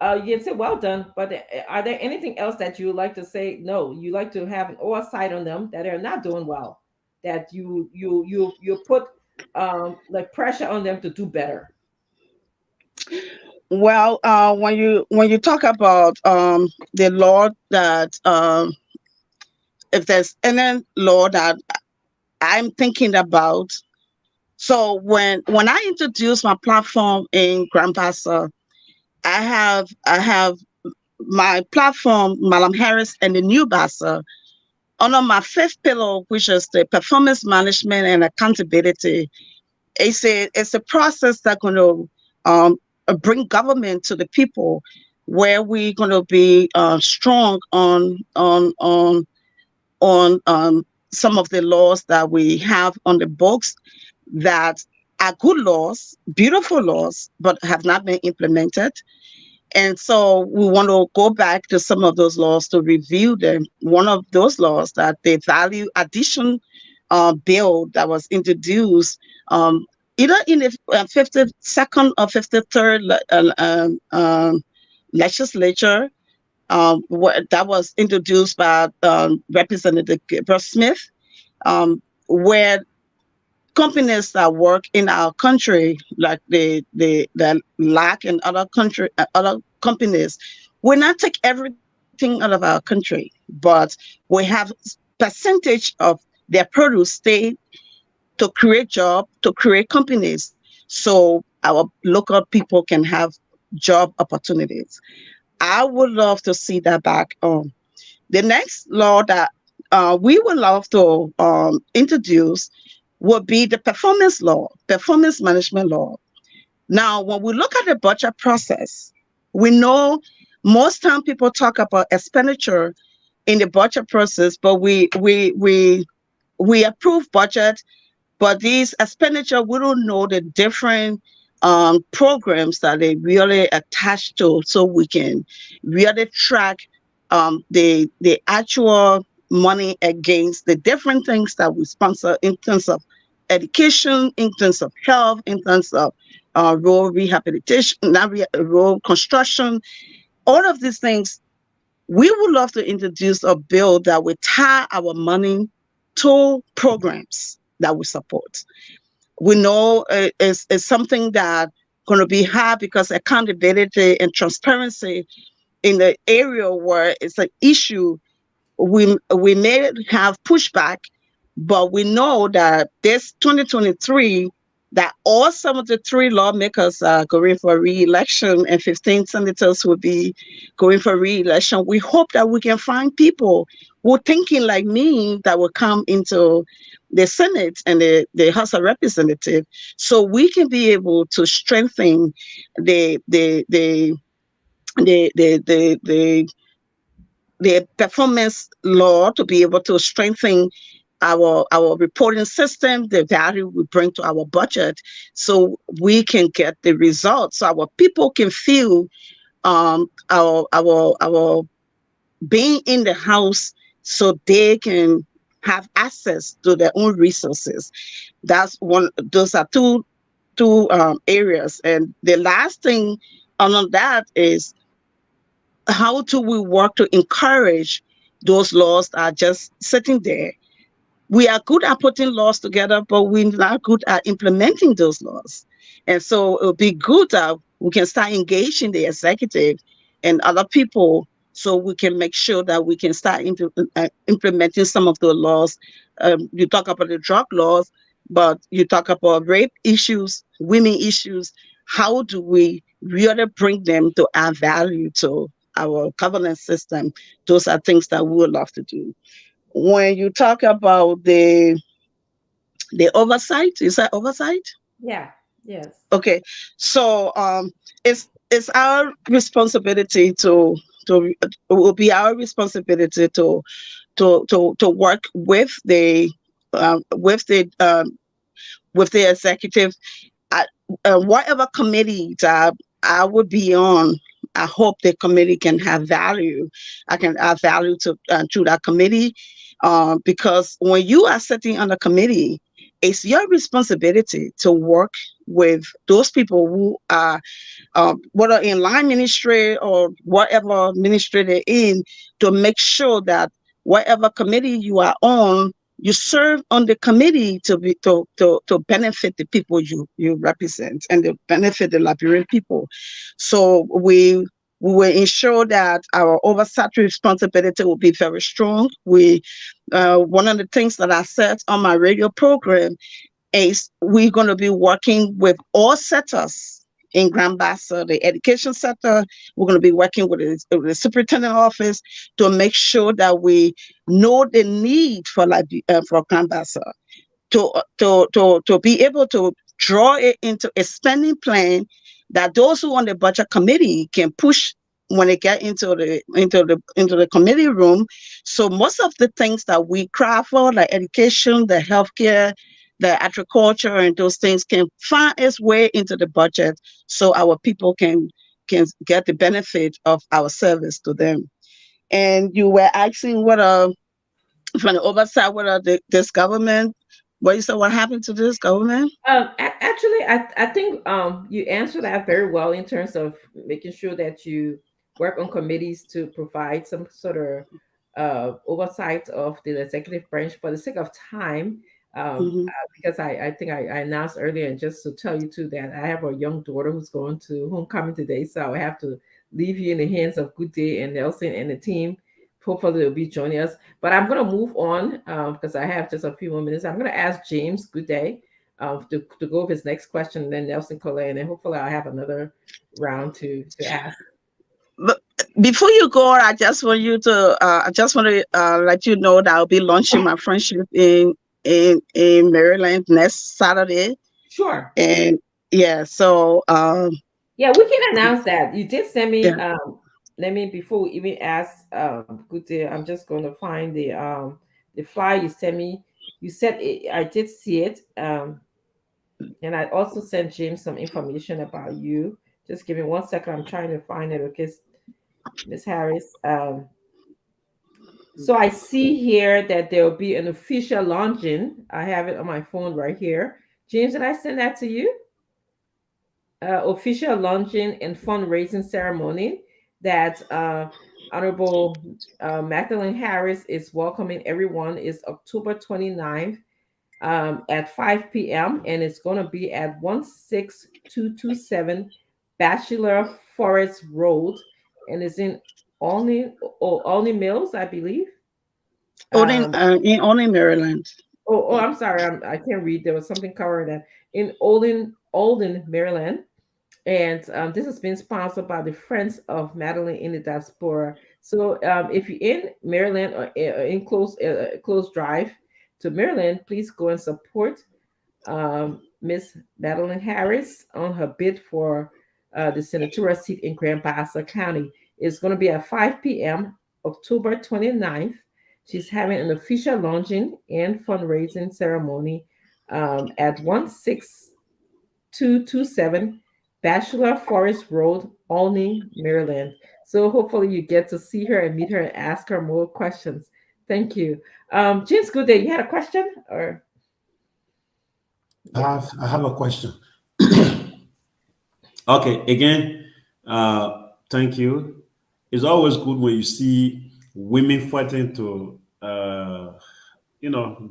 You can say well done, but are there anything else that you would like to say? No, you like to have an oversight on them that are not doing well, that you put like pressure on them to do better. Well, when you talk about the law that if there's any law that I'm thinking about, so when I introduce my platform in Grand Bassa, I have my platform, Madeline Harris and the New Bassa, under my fifth pillar, which is the performance management and accountability. It's a process that's going to bring government to the people, where we're going to be strong on some of the laws that we have on the books that are good laws, beautiful laws, but have not been implemented. And so we want to go back to some of those laws to review them. One of those laws, that the value addition bill that was introduced, either in the 52nd or 53rd legislature, that was introduced by Representative Gabriel Smith, where companies that work in our country, like the LAC and other companies, will not take everything out of our country, but we have percentage of their produce stay to create job, to create companies, so our local people can have job opportunities. I would love to see that back on. The next law that we would love to introduce would be the performance law, performance management law. Now, when we look at the budget process, we know most time people talk about expenditure in the budget process, but we approve budget, but these expenditure, we don't know the different programs that they really attach to, so we can really track the actual money against the different things that we sponsor in terms of education, in terms of health, in terms of rural rehabilitation, rural construction, all of these things. We would love to introduce a bill that would tie our money to programs that we support. We know it's something that going to be hard, because accountability and transparency in the area where it's an issue, we may have pushback, but we know that this 2023, that all 73 lawmakers are going for re-election and 15 senators will be going for re-election. We hope that we can find people who are thinking like me that will come into the Senate and the House of Representatives, so we can be able to strengthen the the the the the the, the the performance law, to be able to strengthen our reporting system, the value we bring to our budget, so we can get the results, so our people can feel our being in the house, so they can have access to their own resources. That's one. Those are two areas. And the last thing on that is how do we work to encourage those laws that are just sitting there? We are good at putting laws together, but we're not good at implementing those laws. And so it would be good that we can start engaging the executive and other people so we can make sure that we can start implementing some of the laws. You talk about the drug laws, but you talk about rape issues, women issues. How do we really bring them to add value to our governance system? Those are things that we would love to do. When you talk about the oversight, is that oversight? Yeah. Yes. Okay, so it's our responsibility to it will be our responsibility to work um, with the um, with the executive at whatever committee that I would be on. I hope the committee can have value. I can add value to that committee, because when you are sitting on the committee, it's your responsibility to work with those people who are, whether in line ministry or whatever ministry they're in, to make sure that whatever committee you are on, you serve on the committee to benefit the people you represent and to benefit the Liberian people. So we will ensure that our oversight responsibility will be very strong. One of the things that I said on my radio program is we're going to be working with all sectors in Grand Bassa, the education sector. We're going to be working with the superintendent office to make sure that we know the need for Grand Bassa, to be able to draw it into a spending plan that those who on the budget committee can push when they get into the committee room. So most of the things that we craft for, like education, the healthcare, the agriculture, and those things can find its way into the budget, so our people can get the benefit of our service to them. And you were asking whether from the oversight, whether this government, what you said, what happened to this government? Actually, I think you answered that very well in terms of making sure that you work on committees to provide some sort of oversight of the executive branch. For the sake of time, Mhm. because I think I announced earlier, and just to tell you too that I have a young daughter who's going to homecoming today, so I have to leave you in the hands of Good Day and Nelson and the team. Hopefully they'll be joining us. But I'm going to move on because I have just a few more minutes. I'm going to ask James Good Day to go with his next question, and then Nelson Collet, and then hopefully I'll have another round to ask. But before you go, I just want to let you know that I'll be launching my friendship in Maryland next Saturday. Sure. And yeah, so Yeah, we can announce that. You did send me. yeah. Let me before we even ask. Good day. I'm just going to find the flyer you sent me. You said it, I did see it. And I also sent James some information about you. Just give me 1 second. I'm trying to find it. Okay, Miss Harris. So I see here that there will be an official launching. I have it on my phone right here. James, did I send that to you? Official launching and fundraising ceremony that Honorable Madeline Harris is welcoming everyone is October 29th at 5 p.m. and it's going to be at 16227 Bachelor Forest Road, and it's in Olney Mills, I believe. Um, Only Maryland. I'm sorry, I can't read. There was something covering that in Olden, Maryland. And this has been sponsored by the Friends of Madeline in the Diaspora. So if you're in Maryland or in close drive to Maryland, please go and support Miss Madeline Harris on her bid for the senatorial seat in Grand Bassa County. It's going to be at 5 p.m. October 29th. She's having an official launching and fundraising ceremony at 16227 Bachelor Forest Road, Olney, Maryland. So hopefully you get to see her and meet her and ask her more questions. Thank you. James, good day. You had a question or? I have a question. Okay, again, thank you. it's always good when you see women fighting to,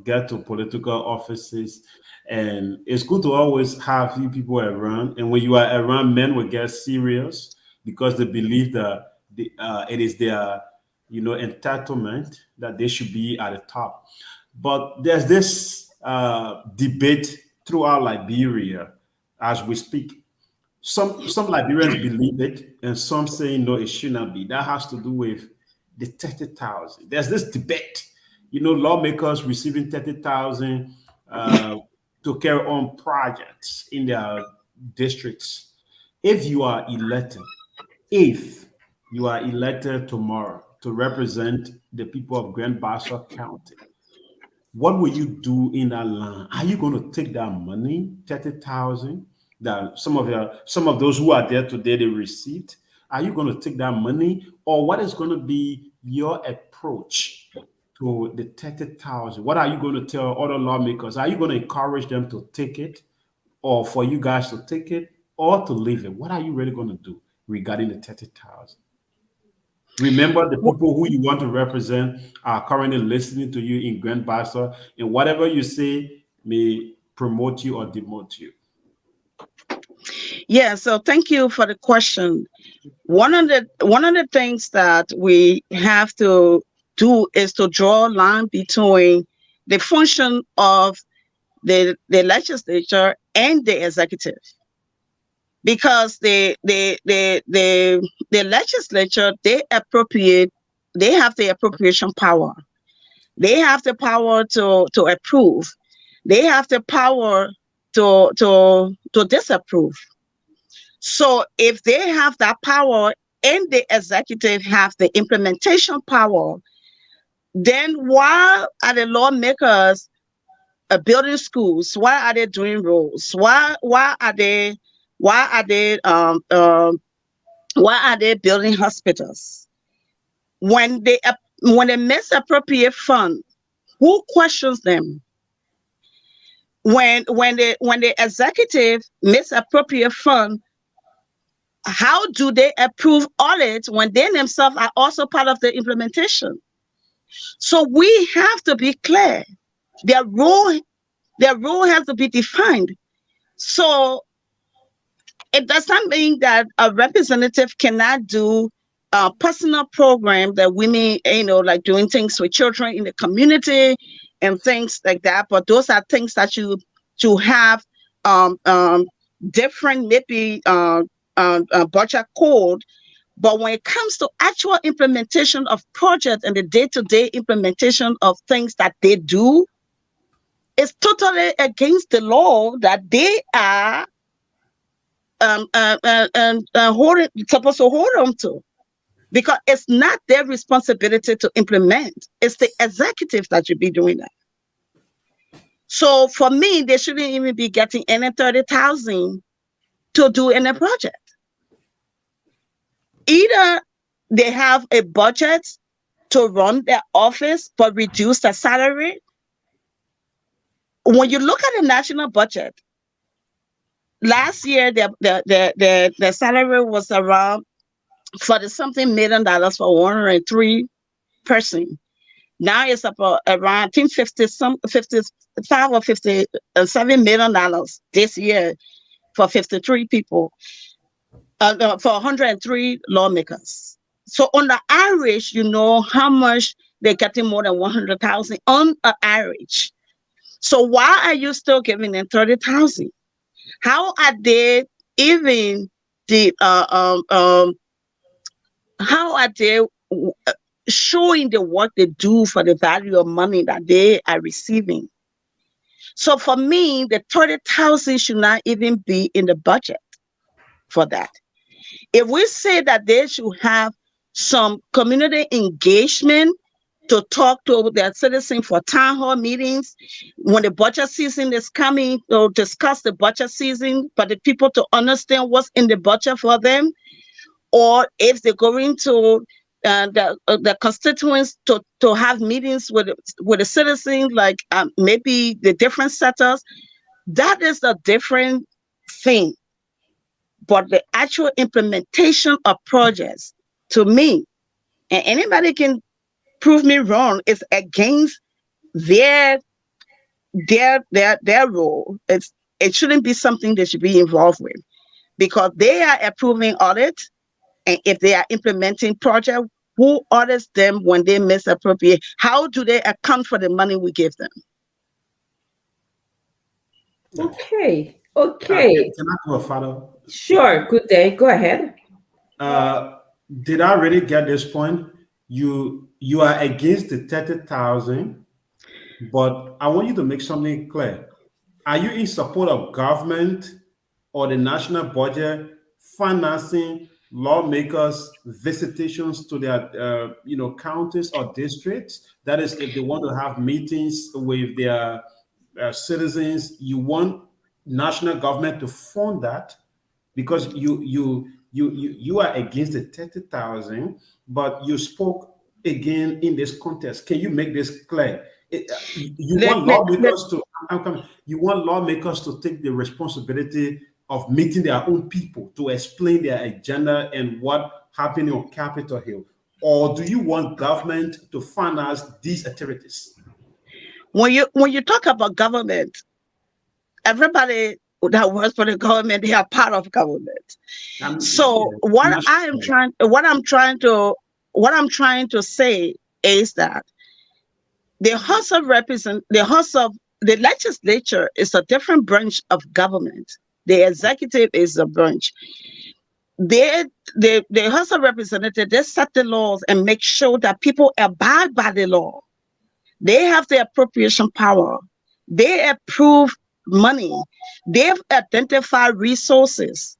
get to political offices. And it's good to always have you people around. And when you are around, men will get serious because they believe that it is their, entitlement that they should be at the top. But there's this debate throughout Liberia as we speak. Some Liberians believe it, and some say no, it should not be. That has to do with the 30,000. There's this debate, lawmakers receiving 30,000 to carry on projects in their districts. If you are elected, if you are elected tomorrow to represent the people of Grand Bassa County, what will you do in that land? Are you going to take that money, 30,000, that some of those who are there today they received? Are you going to take that money, or what is going to be your approach to the 30,000? What are you going to tell other lawmakers? Are you going to encourage them to take it, or for you guys to take it, or to leave it? What are you really going to do regarding the 30,000? Remember, the people who you want to represent are currently listening to you in Grand Bassa, and whatever you say may promote you or demote you. Yeah, so thank you for the question. One of the things that we have to do is to draw a line between the function of the legislature and the executive, because the legislature, they have the appropriation power. They have the power to approve. They have the power to disapprove. So if they have that power and the executive have the implementation power, then why are the lawmakers building schools? Why are they doing roads? Why are they building hospitals? When they misappropriate fund, who questions them? When the executive misappropriate fund, how do they approve audit when they themselves are also part of the implementation? So we have to be clear. Their role has to be defined. So it does not mean that a representative cannot do a personal program that women, like doing things with children in the community and things like that. But those are things that you have different maybe budget code. But when it comes to actual implementation of projects and the day-to-day implementation of things that they do, it's totally against the law that they are supposed to hold on to, because it's not their responsibility to implement. It's the executive that should be doing that. So for me, they shouldn't even be getting any 30,000 to do any project. Either they have a budget to run their office but reduce their salary. When you look at the national budget, last year the salary was around $40-something million for 103 person. Now it's about around, I think, 55 or $57 million this year for 53 people. For 103 lawmakers. So on the average, how much they're getting, more than 100,000 on an average. So why are you still giving them 30,000? How are they even how are they showing the work they do for the value of money that they are receiving? So for me, the 30,000 should not even be in the budget for that. If we say that they should have some community engagement to talk to their citizens for town hall meetings, when the budget season is coming, to discuss the budget season, but the people to understand what's in the budget for them, or if they're going to the constituents to have meetings with the citizens, like maybe the different sectors, that is a different thing. But the actual implementation of projects, to me, And anybody can prove me wrong. It's against their role. It shouldn't be something they should be involved with because they are approving audit, and if they are implementing project, who audits them when they misappropriate? How do they account for the money we give them? Okay. Can I go further? Sure. Good day. Go ahead. Did I really get this point? You are against the 30,000, but I want you to make something clear. Are you in support of government or the national budget financing lawmakers' visitations to their counties or districts? That is, if they want to have meetings with their citizens, you want national government to fund that because you are against the 30,000, but you spoke again in this context. Can you make this clear? You want lawmakers to you want lawmakers to take the responsibility of meeting their own people to explain their agenda and what happening on Capitol Hill, or do you want government to finance these activities? When you talk about government, everybody that works for the government, they are part of government. So what I'm trying to say is that the House of the legislature is a different branch of government. The executive is a branch. The House of Representatives, they set the laws and make sure that people abide by the law. They have the appropriation power. They approve money. They've identified resources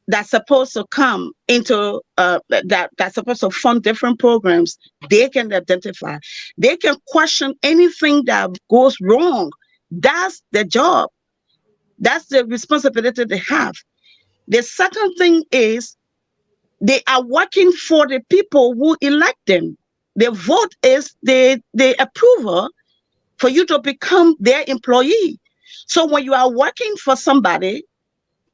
that's supposed to come into that's supposed to fund different programs. They can identify. They can question anything that goes wrong. That's their job. That's the responsibility they have. The second thing is they are working for the people who elect them. The vote is the approval for you to become their employee. So when you are working for somebody,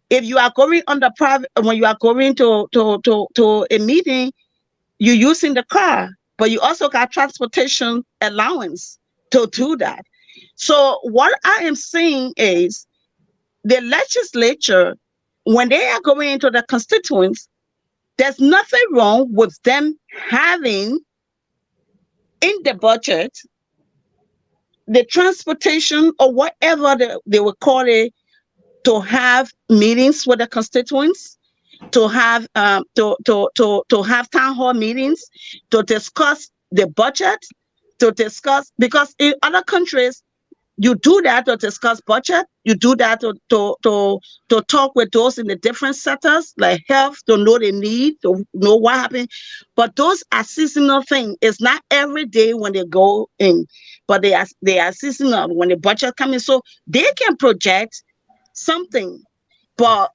if you are going on the private, when you are going to a meeting, you're using the car, but you also got transportation allowance to do that. So what I am saying is the legislature, when they are going into the constituents, there's nothing wrong with them having in the budget the transportation or whatever they will call it, to have meetings with the constituents, to have have town hall meetings, to discuss the budget, because in other countries you do that to discuss budget, you do that to talk with those in the different sectors like health, to know the need, to know what happened. But those are seasonal things. It's not every day when they go in, but they are seasonal when the budget comes in. So they can project something, but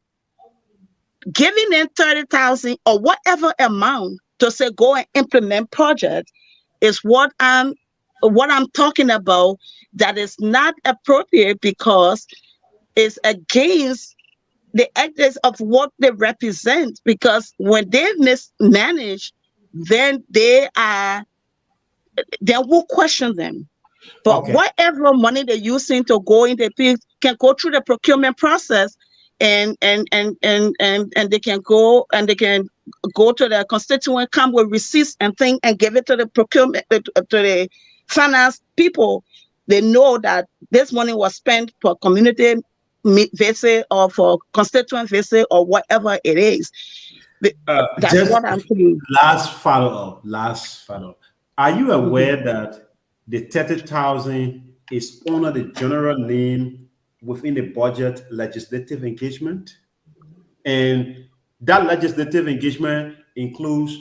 giving them 30,000 or whatever amount to say go and implement project is what I'm talking about. That is not appropriate because it's against the ethics of what they represent. Because when they mismanage, then they will question them. But whatever money they're using to go in, they can go through the procurement process, and they can go to the constituent, come with receipts and thing, and give it to the procurement to the finance people. They know that this money was spent for community visit or for constituent visit or whatever it is. That's what I'm saying. Last follow up. Are you aware that the 30,000 is under the general name within the budget legislative engagement? And that legislative engagement includes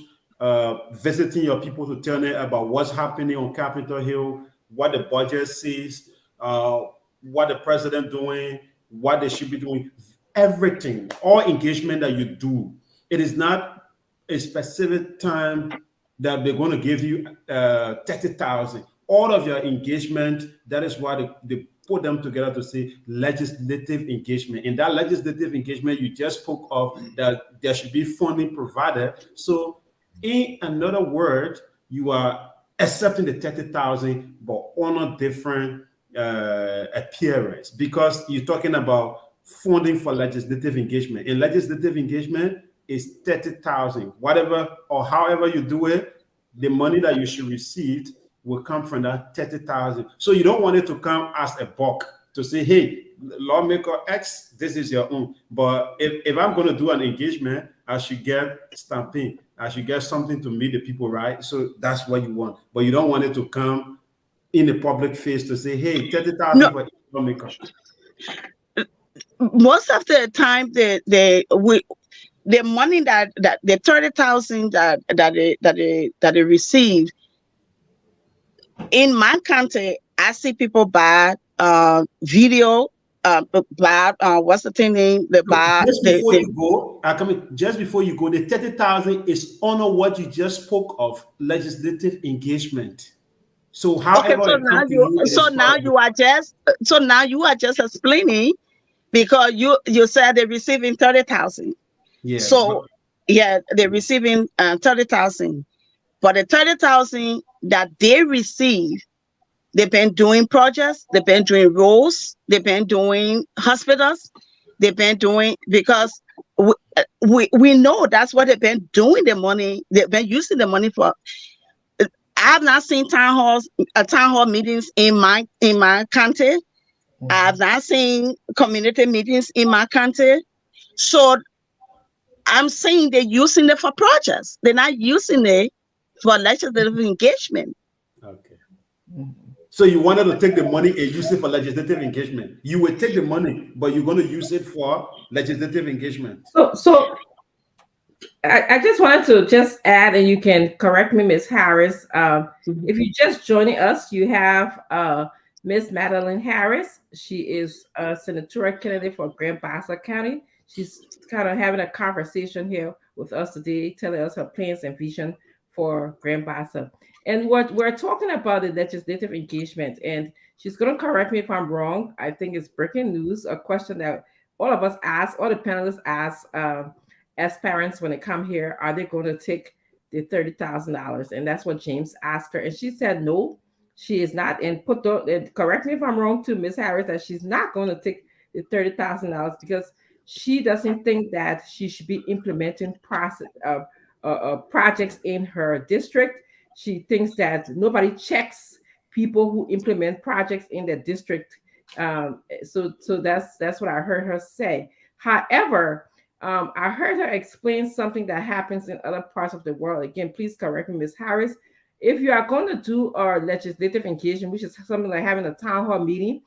visiting your people to tell them about what's happening on Capitol Hill, what the budget says, what the president doing, what they should be doing, everything, all engagement that you do. It is not a specific time that they're going to give you 30,000. All of your engagement, that is why they put them together to say legislative engagement. In that legislative engagement, you just spoke of that there should be funding provided. So In another word, you are accepting the 30,000, but on a different appearance, because you're talking about funding for legislative engagement. And legislative engagement is 30,000, whatever or however you do it, the money that you should receive will come from that 30,000. So you don't want it to come as a bulk to say, hey, lawmaker X, this is your own. But if I'm going to do an engagement, I should get stamping. I should get something to meet the people, right? So that's what you want. But you don't want it to come in the public face to say, hey, 30,000 No, for each lawmaker. most of the time, the money that the 30,000 that they receive in my country, I see people buy video, buy what's the thing name? They buy Just before you go, just before you go, the 30,000 is under what you just spoke of, legislative engagement. So okay. however So it now comes to you, it is part of now you are just explaining, because you said they're receiving 30,000. yeah. So yeah, they're receiving 30,000, but the 30,000 that they receive, they've been doing projects, they've been doing roads, they've been doing hospitals, they've been doing, because we know that's what they've been doing. The money they've been using the money for. I've not seen town hall meetings in my country. I've not seen community meetings in my country. So I'm saying they're using it for projects. They're not using it for legislative engagement. Okay. So you wanted to take the money and use it for legislative engagement. You will take the money, but you're going to use it for legislative engagement. So I just wanted to just add, and you can correct me, Ms. Harris. If you're just joining us, you have Ms. Madeline Harris. She is a senatorial candidate for Grand Bassa County. She's kind of having a conversation here with us today, telling us her plans and vision for Grand Bassa. And what we're talking about is legislative engagement. And she's going to correct me if I'm wrong. I think it's breaking news, a question that all of us ask, all the panelists ask as parents when they come here, are they going to take the $30,000? And that's what James asked her. And she said, no, she is not. And correct me if I'm wrong too, Ms. Harris, that she's not going to take the $30,000 because she doesn't think that she should be implementing projects in her district. She thinks that nobody checks people who implement projects in their district. So that's what I heard her say. However, I heard her explain something that happens in other parts of the world. Again, please correct me, Ms. Harris. If you are going to do a legislative engagement, which is something like having a town hall meeting,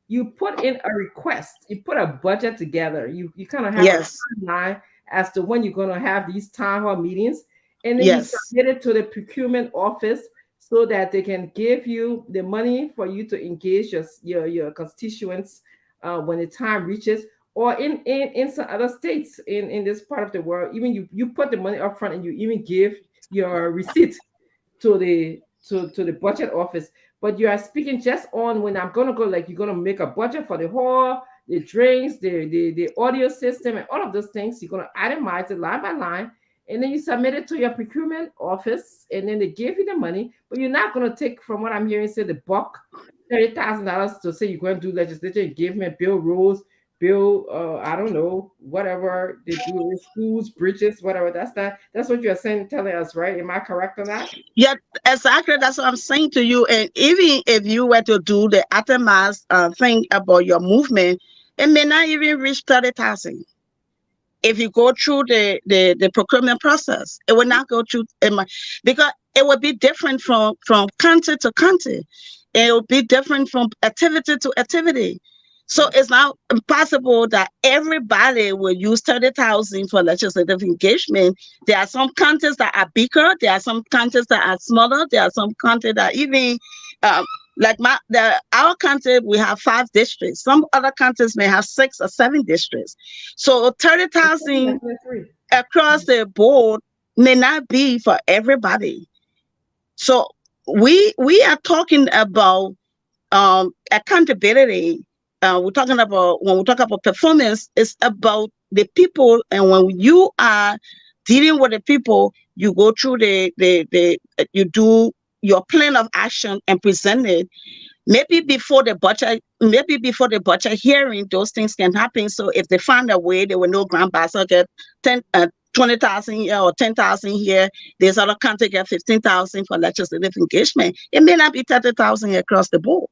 you put in a request, you put a budget together, you kind of have a timeline as to when you're going to have these town hall meetings, and then you submit it to the procurement office so that they can give you the money for you to engage your constituents when the time reaches. Or in some other states in this part of the world, even you put the money up front and you even give your receipt to the budget office. But you are speaking just on when I'm gonna go, like you're gonna make a budget for the hall, the drinks, the audio system, and all of those things. You're gonna itemize it line by line, and then you submit it to your procurement office, and then they give you the money. But you're not gonna take, from what I'm hearing, say the bulk $30,000 to say you're going to do legislature, engagement, build roads, build I don't know, whatever they do in schools, bridges, whatever. That's what you're saying, telling us, right? Am I correct on that? Yeah, exactly. That's what I'm saying to you. And even if you were to do the itemized thing about your movement, it may not even reach 30,000. If you go through the procurement process, it will not go through, because it will be different from country to country. It will be different from activity to activity. So it's not possible that everybody will use 30,000 for legislative engagement. There are some countries that are bigger. There are some countries that are smaller. There are some countries that even, like our country, we have 5 districts. Some other countries may have 6 or 7 districts. So 30,000 across the board may not be for everybody. So we are talking about accountability. We're talking about, when we talk about performance, it's about the people. And when you are dealing with the people, you go through you do your plan of action and present it. Maybe before the budget hearing, those things can happen. So if they find a way, they will know Grand Bassa get 20,000 here or 10,000 here. There's other country get 15,000 for legislative engagement. It may not be 30,000 across the board.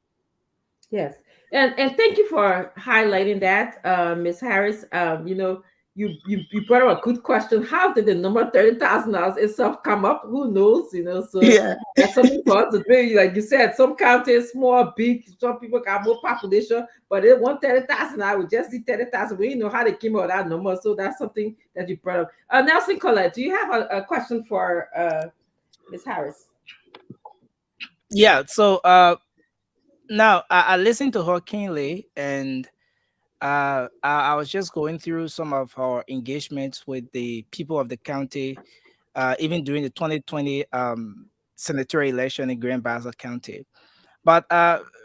Yes, and thank you for highlighting that, Miss Harris. You brought up a good question. How did the number $30,000 itself come up? Who knows? So Yeah. that's something for us to do. Like you said, some counties small, big. Some people got more population, but they want 30,000. I would just see 30,000. We know how they came up with that number. So that's something that you brought up. Nelson Collette, do you have a question for Miss Harris? Yeah. So now I listened to her keenly, and I was just going through some of her engagements with the people of the county, even during the 2020 senatorial election in Grand Bassa County. But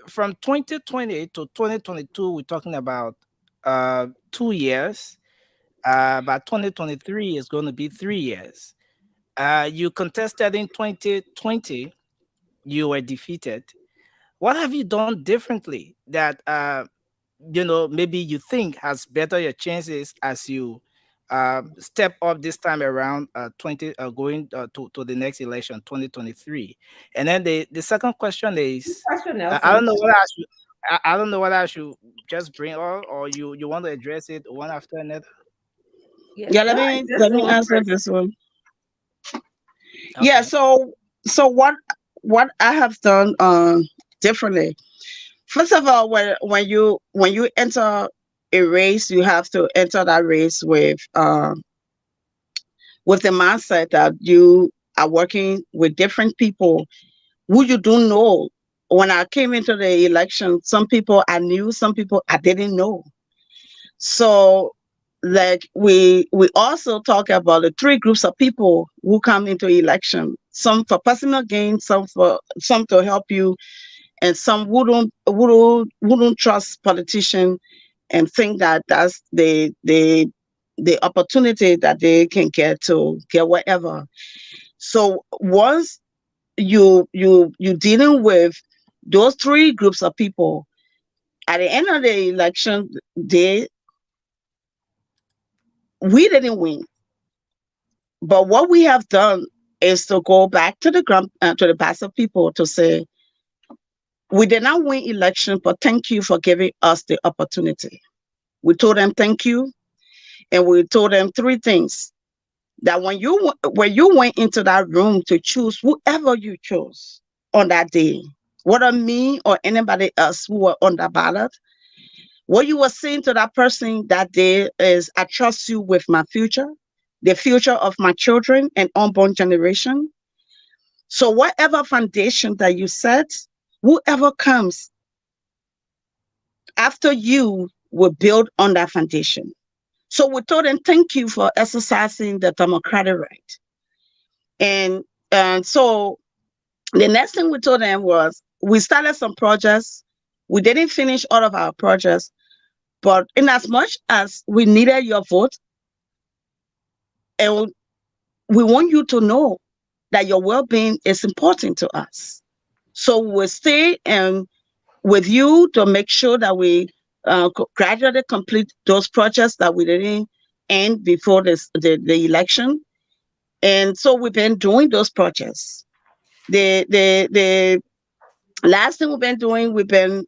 from 2020 to 2022, we're talking about 2 years. By 2023 is going to be 3 years. You contested in 2020, you were defeated. What have you done differently that maybe you think has better your chances as you step up this time around 20 going to the next election 2023? And then the second question is, Question, I don't Nelson. know what I should I don't know what I should just bring up, or you want to address it one after another. Yeah, Yeah, go let ahead, me just let me go on answer first. this one. Yeah, Okay. so what I have done differently. First of all, when you enter a race, you have to enter that race with the mindset that you are working with different people who you don't know. When I came into the election, some people I knew, some people I didn't know. So like we also talk about the three groups of people who come into election, some for personal gain, some to help you, and some who don't trust politicians and think that that's the opportunity that they can get to get whatever. So once you dealing with those three groups of people, at the end of the election day, we didn't win. But what we have done is to go back to the Bassa people to say, we did not win election, but thank you for giving us the opportunity. We told them thank you, and we told them three things. That when you went into that room to choose whoever you chose on that day, whether me or anybody else who were on the ballot, what you were saying to that person that day is, I trust you with my future, the future of my children and unborn generation. So whatever foundation that you set, whoever comes after you will build on that foundation. So we told them thank you for exercising the democratic right. And so the next thing we told them was, we started some projects. We didn't finish all of our projects, but in as much as we needed your vote, and we want you to know that your well-being is important to us. So we'll stay with you to make sure that we gradually complete those projects that we didn't end before the election. And so we've been doing those projects. The last thing we've been doing, we've been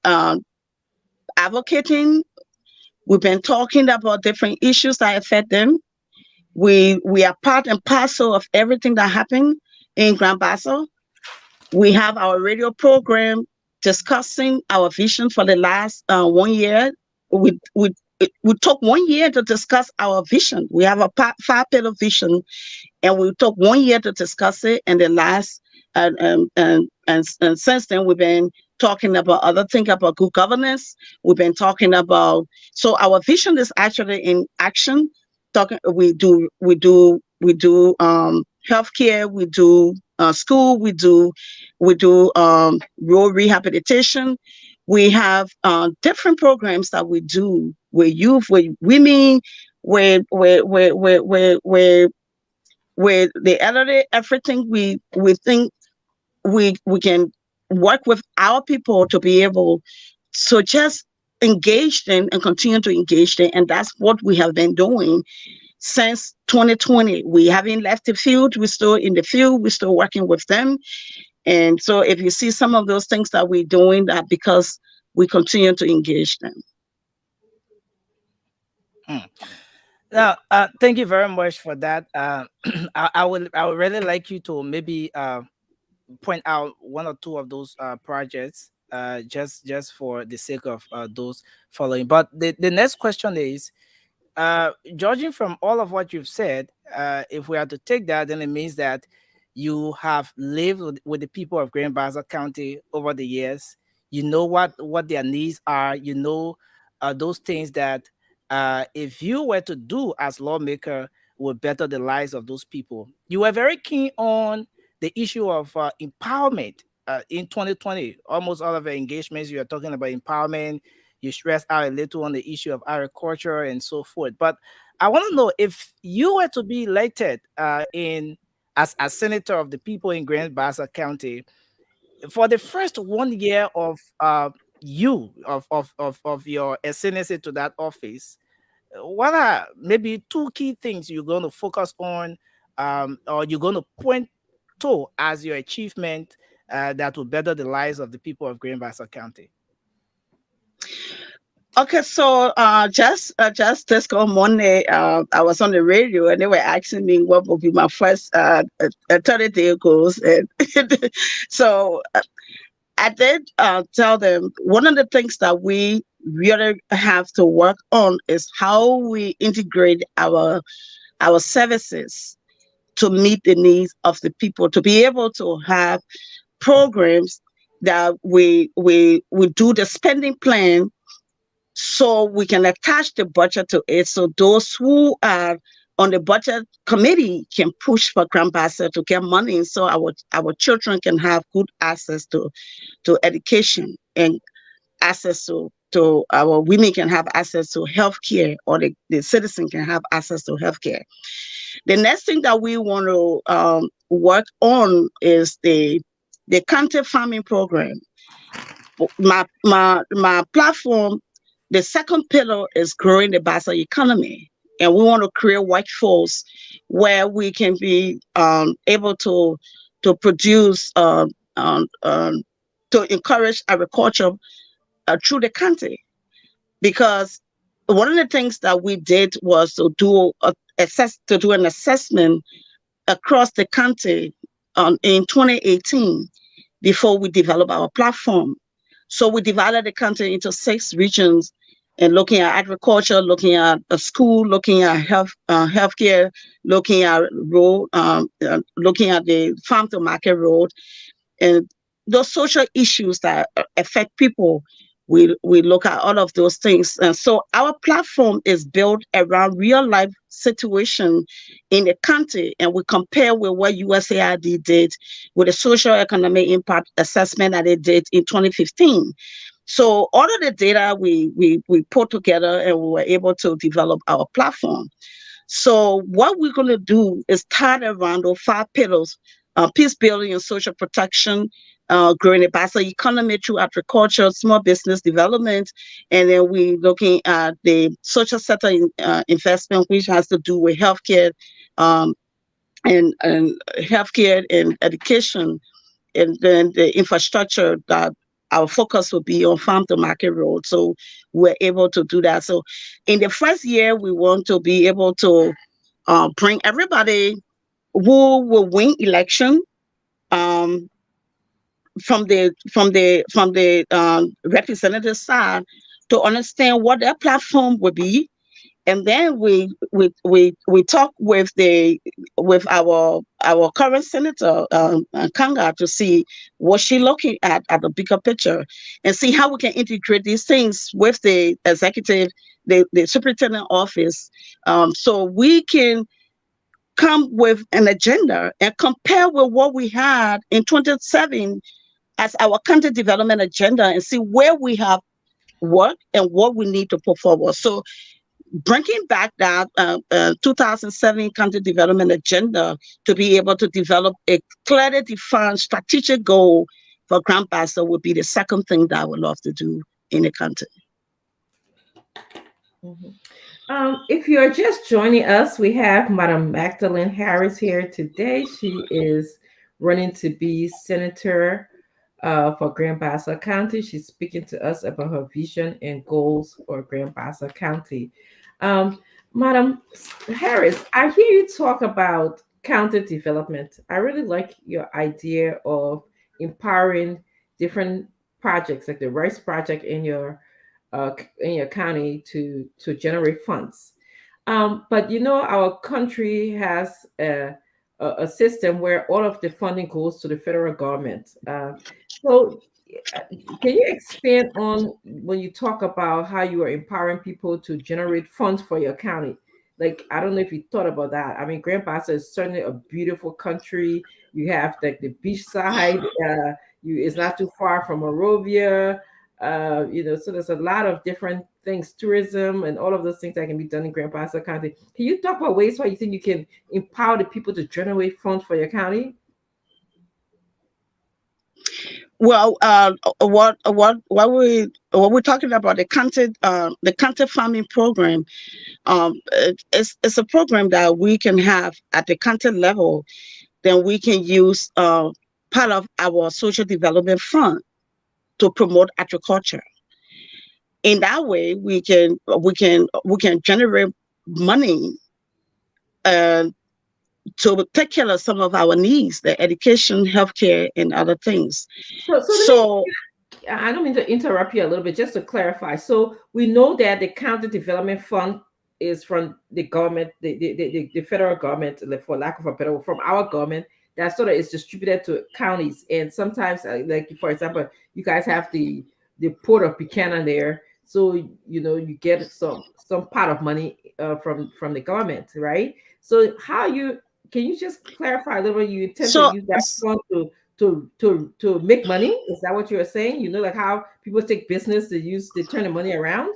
advocating. We've been talking about different issues that affect them. We are part and parcel of everything that happened in Grand Bassa. We have our radio program discussing our vision for the last 1 year. We took 1 year to discuss our vision. We have a 5-pillar vision, and we took 1 year to discuss it. And the last and since then we've been talking about other things, about good governance. We've been talking about, so our vision is actually in action. We do healthcare, we do school, we do rural rehabilitation. We have different programs that we do with youth, with women, with with the elderly, everything we think we can work with our people to be able to just engage them and continue to engage them. And that's what we have been doing since 2020. We haven't left the field. We're still in the field. We're still working with them. And so if you see some of those things that we're doing, that because we continue to engage them. Now, thank you very much for that. I would really like you to maybe point out one or two of those projects, just for the sake of those following. But the next question is, judging from all of what you've said, if we are to take that, then it means that you have lived with the people of Grand Bassa County over the years. You know what their needs are. You know those things that if you were to do as lawmaker would better the lives of those people. You were very keen on the issue of empowerment in 2020. Almost all of the engagements you are talking about empowerment. You stress out a little on the issue of agriculture and so forth. But I want to know, if you were to be elected as senator of the people in Grand Bassa County, for the first 1 year of your ascendancy to that office, what are maybe two key things you're going to focus on, or you're going to point to as your achievement that will better the lives of the people of Grand Bassa County? Okay, so just this Monday, I was on the radio and they were asking me what would be my first 30-day goals, and so I did tell them one of the things that we really have to work on is how we integrate our services to meet the needs of the people, to be able to have programs that we do the spending plan, so we can attach the budget to it, so those who are on the budget committee can push for Grand Bassa to get money, so our children can have good access to education, and access to our women can have access to healthcare, or the citizen can have access to healthcare. The next thing that we want to work on is the county farming program. My platform, the second pillar is growing the Bassa economy, and we want to create workforce where we can be able to produce to encourage agriculture through the country. Because one of the things that we did was to do an assessment across the country in 2018 before we develop our platform. So we divided the country into 6 regions, and looking at agriculture, looking at school, looking at healthcare, looking at road, looking at the farm to market road, and those social issues that affect people. We look at all of those things. And so our platform is built around real life situation in the country, and we compare with what USAID did with the social economic impact assessment that they did in 2015. So all of the data we put together, and we were able to develop our platform. So what we're going to do is start around those 5 pillars: peace building and social protection, growing the Bassa economy through agriculture, small business development, and then we're looking at the social sector investment, which has to do with healthcare, and healthcare and education, and then the infrastructure that our focus will be on farm to market road. So we're able to do that. So in the first year, we want to be able to bring everybody who will win election from the representative side to understand what their platform would be, and then we talk with our current senator Kanga to see what she's looking at the bigger picture, and see how we can integrate these things with the executive, the superintendent office, so we can come with an agenda and compare with what we had in 2007 as our country development agenda, and see where we have worked and what we need to put forward. So bringing back that 2007 county development agenda to be able to develop a clearly defined strategic goal for Grand Bassa would be the second thing that I would love to do in the country. Mhm. If you're just joining us, we have Madam Magdalene Harris here today. She is running to be senator for Grand Bassa County. She's speaking to us about her vision and goals for Grand Bassa County. Um, Madam Harris, I hear you talk about county development. I really like your idea of empowering different projects, like the rice project in your county to generate funds. But you know, our country has a system where all of the funding goes to the federal government. So, uh, can you expand on when you talk about how you are empowering people to generate funds for your county? Like, I don't know if you thought about that. I mean, Grand Bassa is certainly a beautiful country. You have like the beach side. It's not too far from Morovia. So there's a lot of different things, tourism and all of those things that can be done in Grand Bassa County. Can you talk about ways why you think you can empower the people to generate funds for your county? Well, what we're talking about the county farming program. It's a program that we can have at the county level. Then we can use part of our social development fund to promote agriculture. In that way, we can generate money to take care of some of our needs, the education, healthcare, and other things. So I don't mean to interrupt you a little bit, just to clarify. So we know that the county development fund is from the government, the federal government, like, for lack of a better word, from our government. That sort of is distributed to counties, and sometimes, like for example, you guys have the port of Buchanan there, so you get some part of money from the government, right? So can you just clarify a little bit? You intend to use that fund to make money? Is that what you were saying? Like how people take business to turn the money around?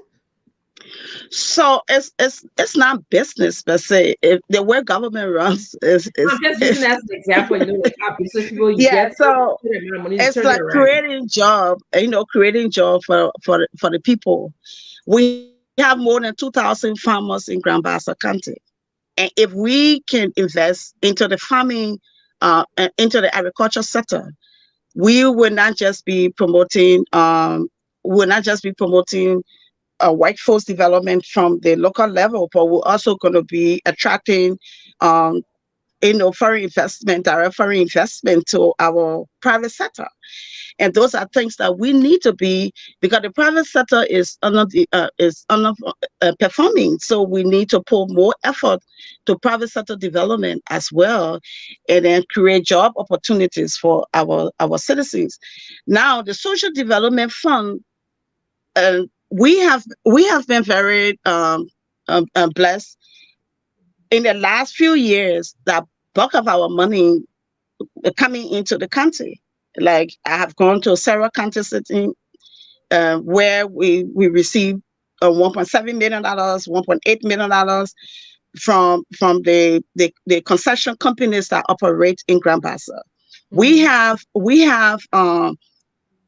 So it's not business per se. If the way government runs is I'm just using that as an example. Like how business people so it's like creating job for the people. We have more than 2,000 farmers in Grand Bassa County, and if we can invest into the farming, into the agriculture sector, we will not just be promoting. Workforce development from the local level, but we're also going to be attracting, foreign investment, direct foreign investment to our private sector. And those are things that we need to be, because the private sector is performing. So we need to put more effort to private sector development as well, and then create job opportunities for our citizens. Now, the Social Development Fund, we have been very blessed in the last few years that bulk of our money coming into the country. Like I have gone to several county sitting where we received $1.7 million, $1.8 million from the concession companies that operate in Grand Bassa. Mm-hmm.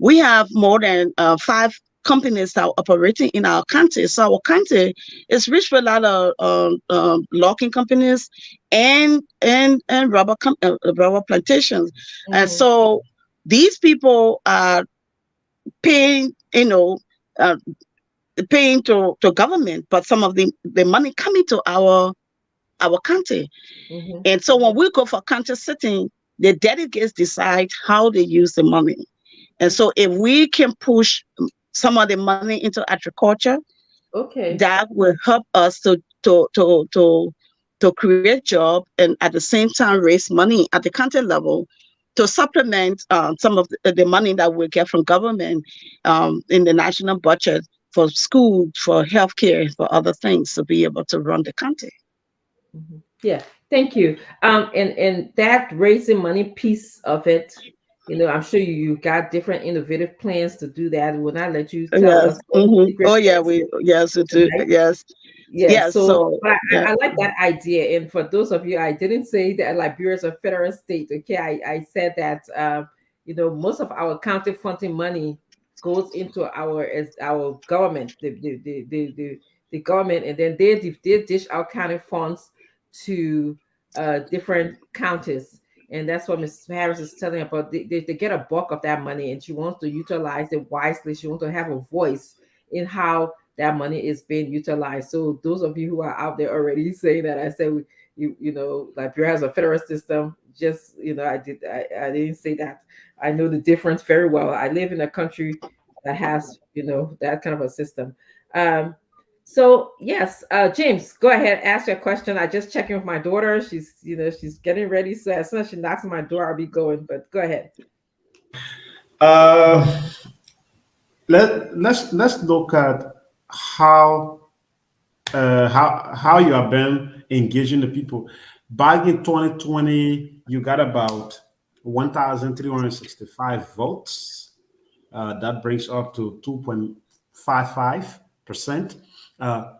We have more than 5 companies that are operating in our country. So our country is rich with a lot of logging companies and rubber plantations. Mm-hmm. And so these people are paying, paying to government, but some of the money coming to our country. Mm-hmm. And so when we go for country sitting, the delegates decide how they use the money. And so if we can push some of the money into agriculture, that will help us to create jobs, and at the same time raise money at the country level to supplement some of the money that we get from government in the national budget for school, for healthcare, for other things to be able to run the country. Mm-hmm. Yeah, thank you. And that raising money piece of it, I'm sure you got different innovative plans to do that. Will not let you tell us. Mm-hmm. Oh yeah, we do. Right? Yes. Yeah, Yeah. so So but yeah. I like that idea. And for those of you, I didn't say that Liberia is a federal state. Okay, I said that most of our county funding money goes into our government, the government, and then they dish out county funds to different counties. And that's what Ms. Harris is telling about. They get a bulk of that money, and she wants to utilize it wisely. She wants to have a voice in how that money is being utilized. So those of you who are out there already saying that, I said, Liberia has a federal system. Just I didn't say that. I know the difference very well. I live in a country that has that kind of a system. Um, so yes, James, go ahead, ask your question. I just checking with my daughter. She's getting ready. So as soon as she knocks on my door, I'll be going. But go ahead. Uh, let's look at how how you have been engaging the people. Back in 2020, you got about 1,365 votes. That brings up to 2.55%. Uh,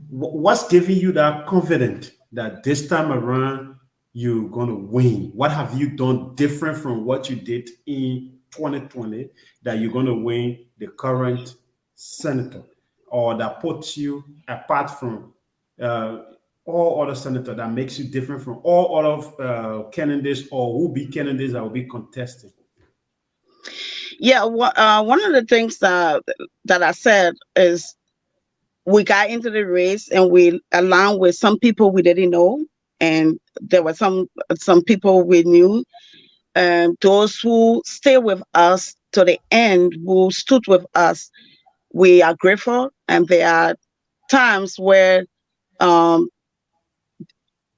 what's giving you that confidence that this time around you're going to win? What have you done different from what you did in 2020 that you're going to win the current senator, or that puts you apart from uh, all other senators, that makes you different from all other candidates or will be candidates that will be contesting? Yeah. One of the things that I said is we got into the race and we aligned with some people we didn't know, and there were some people we knew. Those who stay with us to the end, who stood with us, we are grateful. And there are times where um,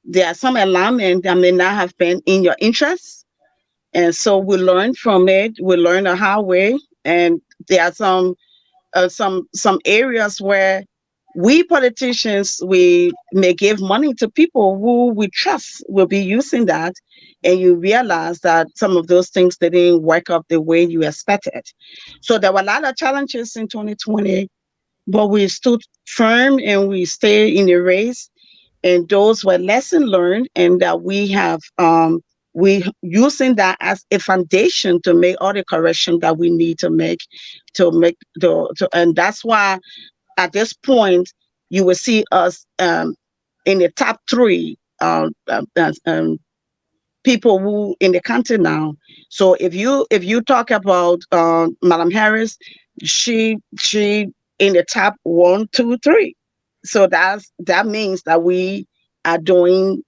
there are some alignment that may not have been in your interest, and so we learn from it. We learn the hard way, and there are some areas where we politicians, we may give money to people who we trust will be using that, and you realize that some of those things didn't work out the way you expected. So there were a lot of challenges in 2020, but we stood firm and we stayed in the race, and those were lessons learned, and that we using that as a foundation to make all the correction that we need and that's why at this point you will see us in the top three people who in the country now. So if you talk about Madam Harris, she in the top one, two, three. So that means that we are doing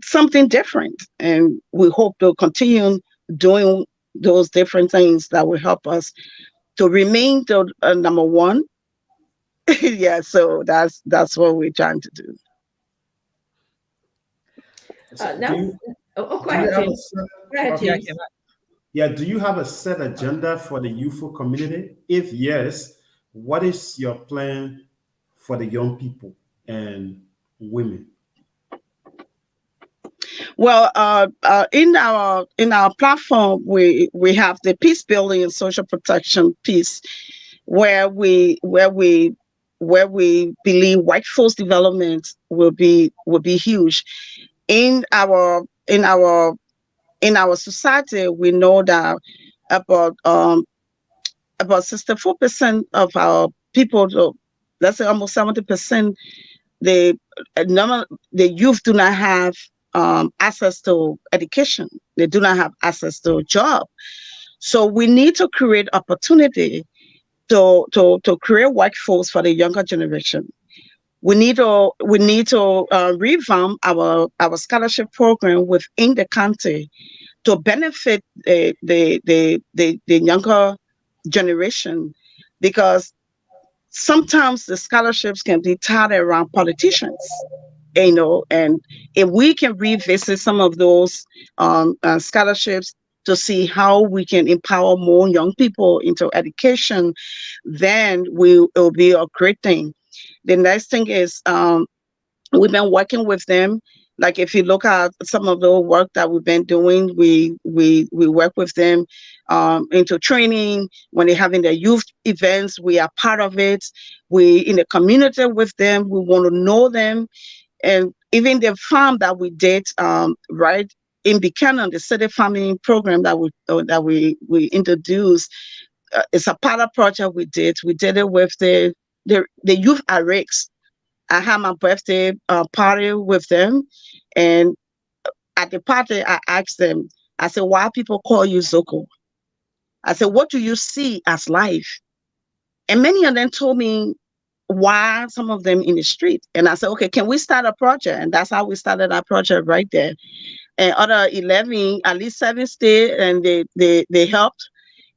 something different, and we hope to continue doing those different things that will help us to remain the number one. Yeah, so that's what we're trying to do. So Now, go do you ahead, have James. Go ahead, Yeah, James. yeah, do you have a set agenda for the youthful community? If yes, what is your plan for the young people and women? Well, in our platform, we have the peace building and social protection piece, where we believe workforce development will be huge in our society. We know that about 64% of our people, let's say almost 70%, the the youth do not have access to education. They do not have access to a job. So we need to create opportunity to create workforce for the younger generation. We need to revamp our scholarship program within the country to benefit the younger generation, because sometimes the scholarships can be tied around politicians, and if we can revisit some of those scholarships to see how we can empower more young people into education, then it'll be a great thing. The next thing is we've been working with them Like if you look at some of the work that we've been doing, we work with them into training. When they're having their youth events, we are part of it. We in the community with them. We want to know them, and even the farm that we did right in Buchanan, the city farming program that we introduced. It's a pilot project we did. We did it with the youth at risk. I had my birthday party with them, and at the party, I asked them, I said, why people call you Zoko? I said, what do you see as life? And many of them told me why, some of them in the street. And I said, okay, can we start a project? And that's how we started our project right there. And other 11, at least 7 stayed, and they helped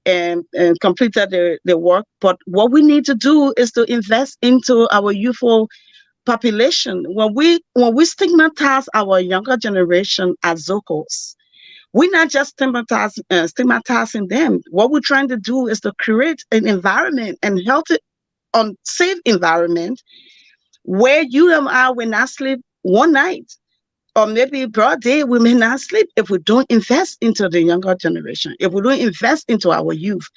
and completed the work. But what we need to do is to invest into our youthful population. When we stigmatize our younger generation as Zocos, we're not just stigmatizing them. What we're trying to do is to create an environment and healthy, unsafe environment where you and I will not sleep one night, or maybe broad day we may not sleep if we don't invest into the younger generation, if we don't invest into our youth.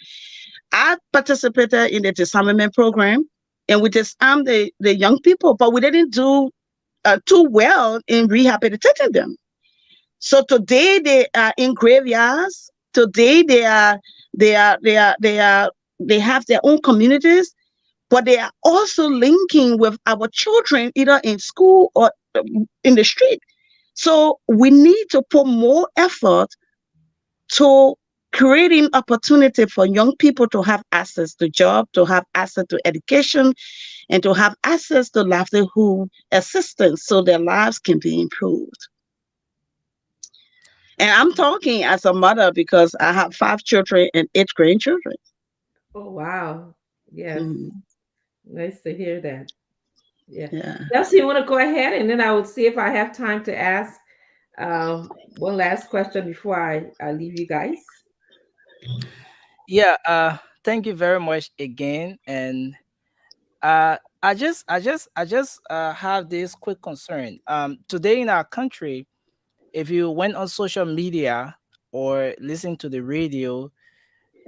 I participated in the disarmament program, and we disarmed the young people, but we didn't do too well in rehabilitating them. So today they are in graveyards. Today they have their own communities, but they are also linking with our children either in school or in the street. So we need to put more effort to creating opportunity for young people to have access to job, to have access to education, and to have access to livelihood assistance so their lives can be improved. And I'm talking as a mother because I have 5 children and 8 grandchildren. Oh, wow. Yes. Mhm. Nice to hear that. Yeah. Yeah. Chelsea, you want to go ahead, and then I will see if I have time to ask one last question before I leave you guys. Yeah, thank you very much again. And I just have this quick concern. Today in our country, if you went on social media or listen to the radio,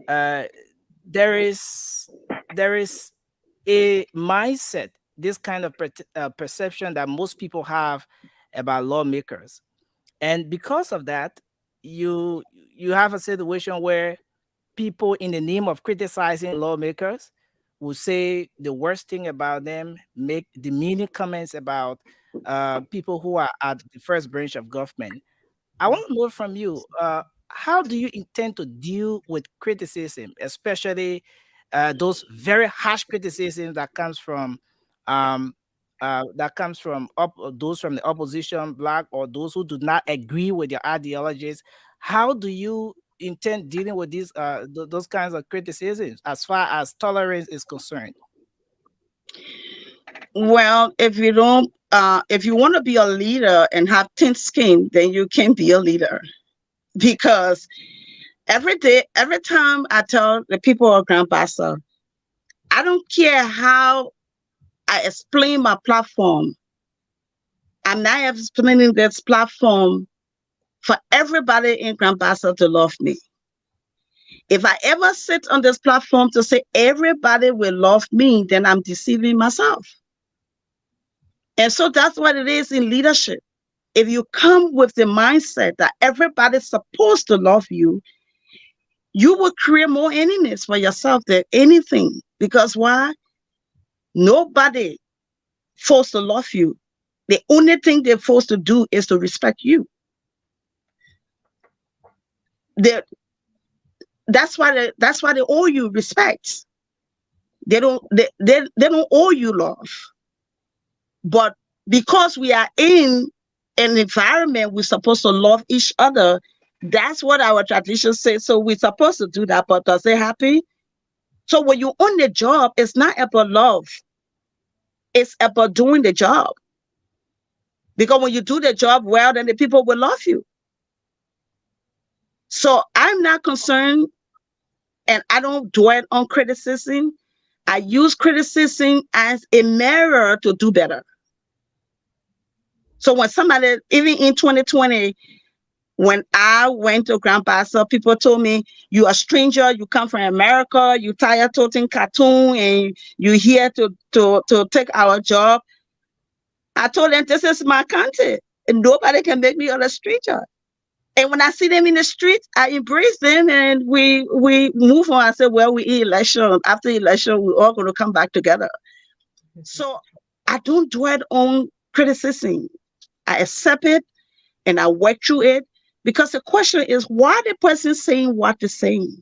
uh, there is there is a mindset, this kind of perception that most people have about lawmakers, and because of that, you have a situation where people, in the name of criticizing lawmakers, will say the worst thing about them, make demeaning comments about people who are at the first branch of government. I want to know from you, how do you intend to deal with criticism, especially those very harsh criticism um, that comes from those from the opposition bloc, or those who do not agree with your ideologies? How do you intend dealing with those kinds of criticisms as far as tolerance is concerned? Well, if you want to be a leader and have thin skin, then you can be a leader. Because every day, every time I tell the people of Grand Bassa, I don't care how I explain my platform. I'm not explaining this platform for everybody in Grand Bassa to love me. If I ever sit on this platform to say everybody will love me, then I'm deceiving myself. And so that's what it is in leadership. If you come with the mindset that everybody's supposed to love you, you will create more enemies for yourself than anything. Because why? Nobody forced to love you. The only thing they're forced to do is to respect you. They, that's why they owe you respect. They don't owe you love. But because we are in an environment we're supposed to love each other, that's what our tradition says. So we're supposed to do that. But does it happen? So when you own the job, it's not about love. It's about doing the job. Because when you do the job well, then the people will love you. So I'm not concerned, and I don't dwell on criticism. I use criticism as a mirror to do better. So when somebody, even in 2020, when I went to Grand Bassa, people told me, "You a stranger. You come from America. You tired toting cartoon, and you here to take our job." I told them, "This is my country, and nobody can make me a stranger." And when I see them in the streets, I embrace them, and we move on. I said, "Well, we election. After election, we're all going to come back together." So I don't dwell on criticism. I accept it and I work through it, because the question is, why the person saying what they're saying?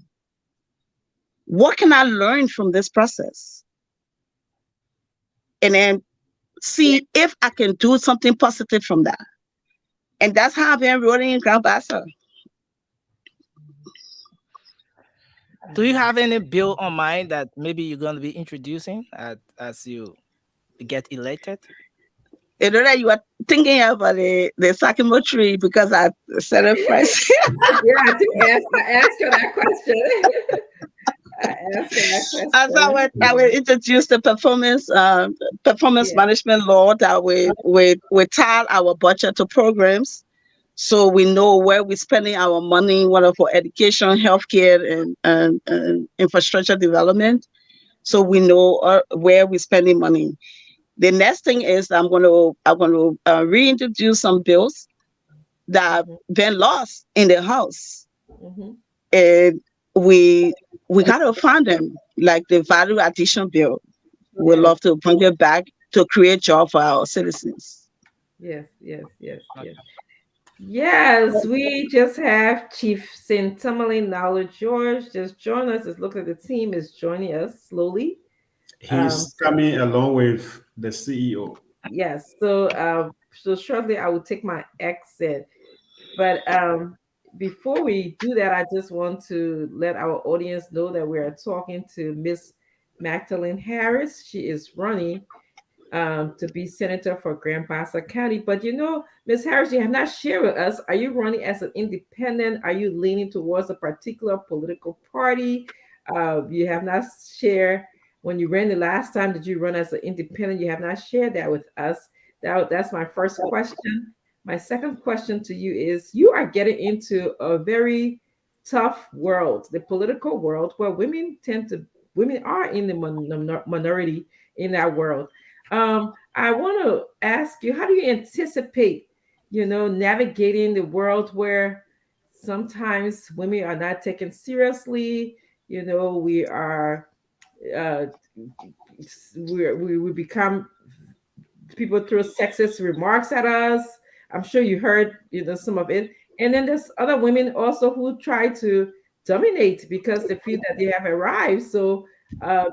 What can I learn from this process? And then see if I can do something positive from that. And that's how I've been rolling in Grand Bassa. Do you have any bill on mind that maybe you're going to be introducing as you get elected? You know that you are thinking about the sycamore tree because I said it first. Yeah, I think I asked her that question. I asked her that As question. I will introduce the performance Yeah. management law that we tie our budget to programs, so we know where we're spending our money, whether for education, healthcare, and infrastructure development. So we know where we're spending money. The next thing is I'm going to reintroduce some bills that have been lost in the house, Mhm. and we got to find them, like the value addition bill. We'd Yes, love to bring it back to create job for our citizens. yes, yes, yes, yes. Yes, we just have Chief Sintamali Knowledge George just joined us. It looks like the team is joining us slowly. He's coming along with the CEO. Yes, so shortly I will take my exit. But before we do that, I just want to let our audience know that we are talking to Miss Magdalene Harris. She is running to be senator for Grand Bassa County. But Ms. Harris, you have not shared with us, are you running as an independent? Are you leaning towards a particular political party? You have not shared when you ran the last time, did you run as an independent? You have not shared that with us. That's my first question. My second question to you is, you are getting into a very tough world, the political world, where women are in the minority in that world. I want to ask you, how do you anticipate, navigating the world where sometimes women are not taken seriously? We are, uh, we become, people throw sexist remarks at us. I'm sure you heard, some of it. And then there's other women also who try to dominate because they feel that they have arrived. So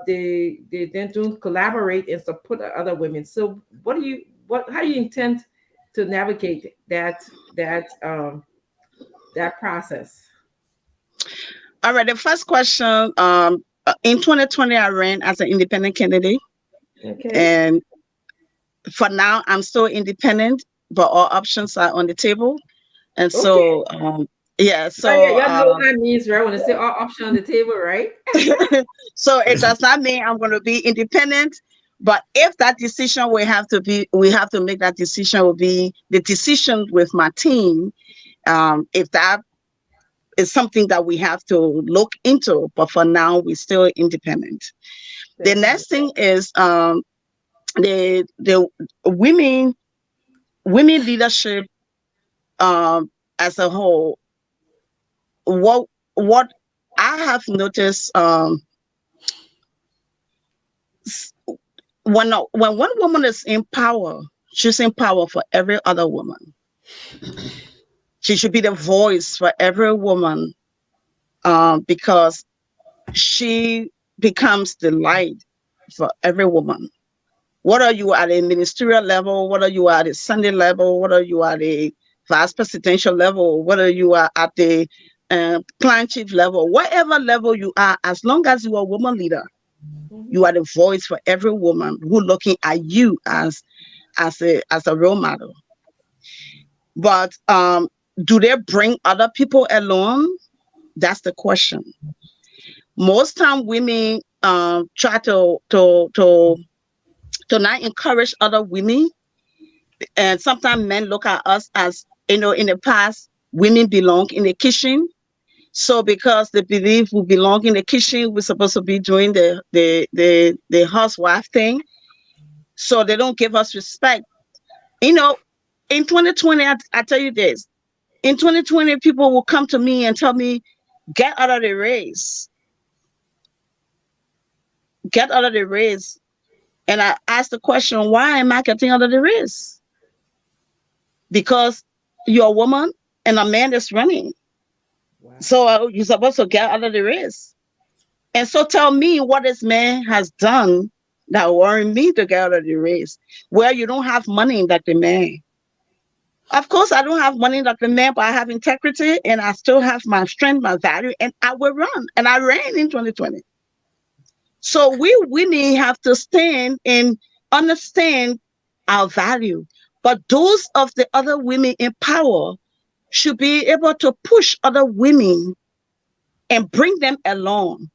they then don't collaborate and support other women. So how do you intend to navigate that process? All right, the first question. In 2020, I ran as an independent candidate, Okay. and for now, I'm still independent, but all options are on the table. And Okay. so, yeah, Yeah, so you know what that means, right? When I say all option on the table, right? so it does not mean I'm going to be independent. But if that decision we have to make that decision will be the decision with my team. If that is something that we have to look into, but for now we're still independent. The next thing is the women leadership as a whole. What I have noticed, when one woman is in power, she's in power for every other woman. She should be the voice for every woman, because she becomes the light for every woman. Whether you are at a ministerial level, whether you are at a Sunday level, whether you are at a vice presidential level, whether you are at the client chief level, whatever level you are, as long as you are a woman leader, you are the voice for every woman who looking at you as a role model. But do they bring other people along? That's the question. Most time women try to not encourage other women And sometimes men look at us as, in the past, women belong in the kitchen. So because they believe we belong in the kitchen, we're supposed to be doing the housewife thing. So they don't give us respect. You know, in 2020, I tell you this. In 2020, people will come to me and tell me, get out of the race. Get out of the race. And I ask the question, why am I getting out of the race? Because you're a woman and a man is running. Wow. So you're supposed to get out of the race. And so tell me what this man has done that warrant me to get out of the race. Well, you don't have money like the man. Of course, I don't have money like the man, but I have integrity and I still have my strength, my value, and I will run. And I ran in 2020. So we women have to stand and understand our value. But those of the other women in power should be able to push other women and bring them along.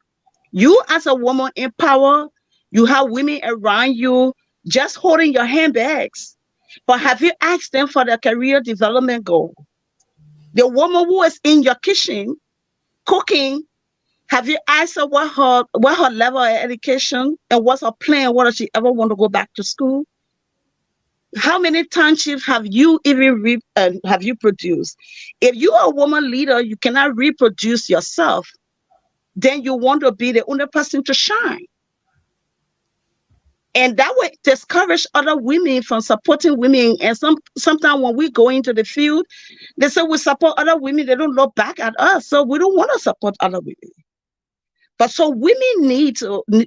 You as a woman in power, you have women around you just holding your handbags. But have you asked them for their career development goal? The woman who is in your kitchen cooking, have you asked her what her level of education and what's her plan? What does she ever want to go back to school? How many townships have you even have you produced? If you are a woman leader, you cannot reproduce yourself. Then you want to be the only person to shine. And that would discourage other women from supporting women. And sometimes when we go into the field, they say we support other women. They don't look back at us. So we don't want to support other women. But so women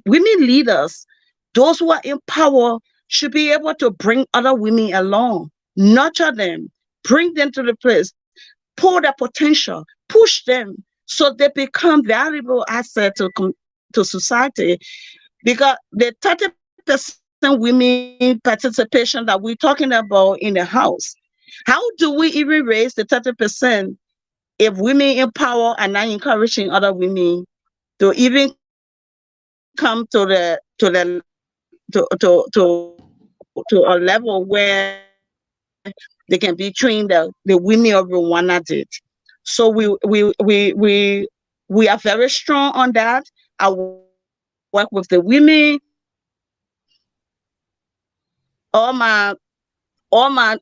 leaders, those who are in power, should be able to bring other women along, nurture them, bring them to the place, pull their potential, push them so they become valuable assets to society. Because the 30% women participation that we're talking about in the house, how do we even raise the 30% if women in power are not encouraging other women to even come to a level where they can be trained the women of Rwanda did. So we are very strong on that. I work with the women all my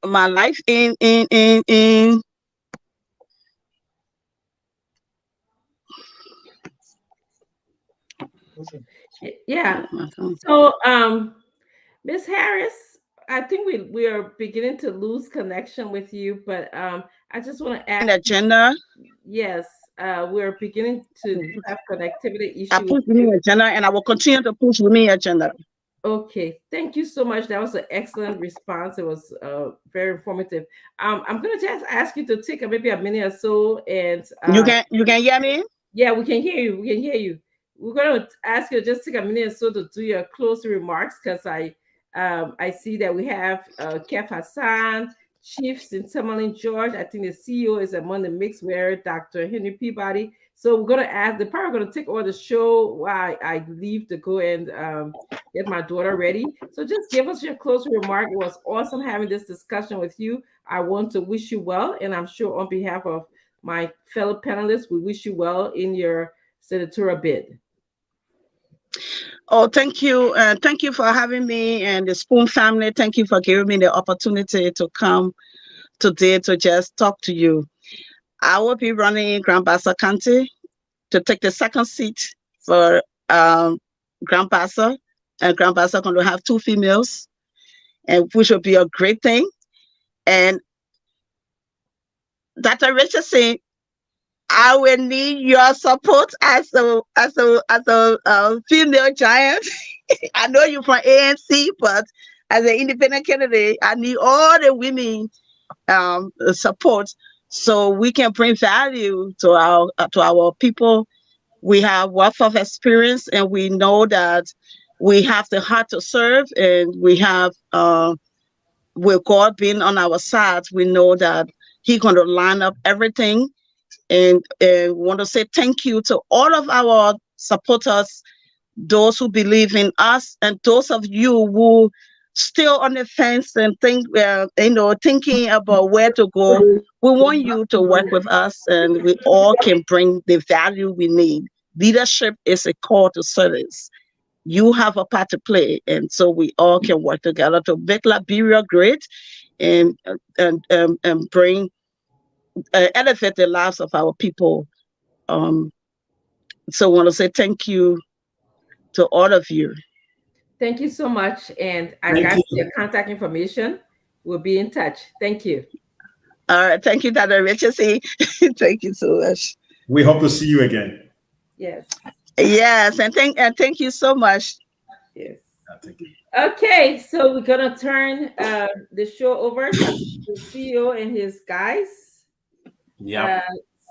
life in Yeah. So, Miss Harris, I think we are beginning to lose connection with you, but I just want to ask. agenda. Yes, we're beginning to have connectivity I issues. push women agenda and I will continue to push women agenda. Okay, thank you so much. That was an excellent response. It was very informative. I'm gonna just ask you to take maybe a minute or so, and You can hear me? yeah, we can hear you. We can hear you. We're gonna ask you to just take a minute or so to do your closing remarks because I see that we have Kef Hassan, Chiefs in Tamerlane George. I think the CEO is among the mix where Dr. Henry Peabody. So we're gonna ask. They're probably gonna take over the show while I leave to go and get my daughter ready. So just give us your closing remark. It was awesome having this discussion with you. I want to wish you well, and I'm sure on behalf of my fellow panelists, we wish you well in your senatorial bid. Oh, thank you. Thank you for having me and the Spoon family. Thank you for giving me the opportunity to come today to just talk to you. I will be running in Grand Bassa County to take the second seat for Grand Bassa. And Grand Bassa going to have 2 females, and which will be a great thing. And Dr. Richardson, I will need your support as a female giant. I know you're from ANC, but as an independent candidate, I need all the women support so we can bring value to our people. We have wealth of experience, and we know that we have the heart to serve, and we have with God being on our side, we know that He's going to line up everything. And want to say thank you to all of our supporters, those who believe in us, and those of you who still on the fence and thinking about where to go, we want you to work with us, and we all can bring the value we need. Leadership is a call to service. You have a part to play, and so we all can work together to make Liberia great and bring elevate the lives of our people. So I want to say thank you to all of you. Thank you so much. And I Thank got you. your contact information. We'll be in touch. Thank you. All right, thank you, Dr. Richardson. Thank you so much. We hope to see you again. Yes. Yes, and thank you so much. Yes. Thank you. Okay, so we're gonna turn the show over to the CEO and his guys. Yeah.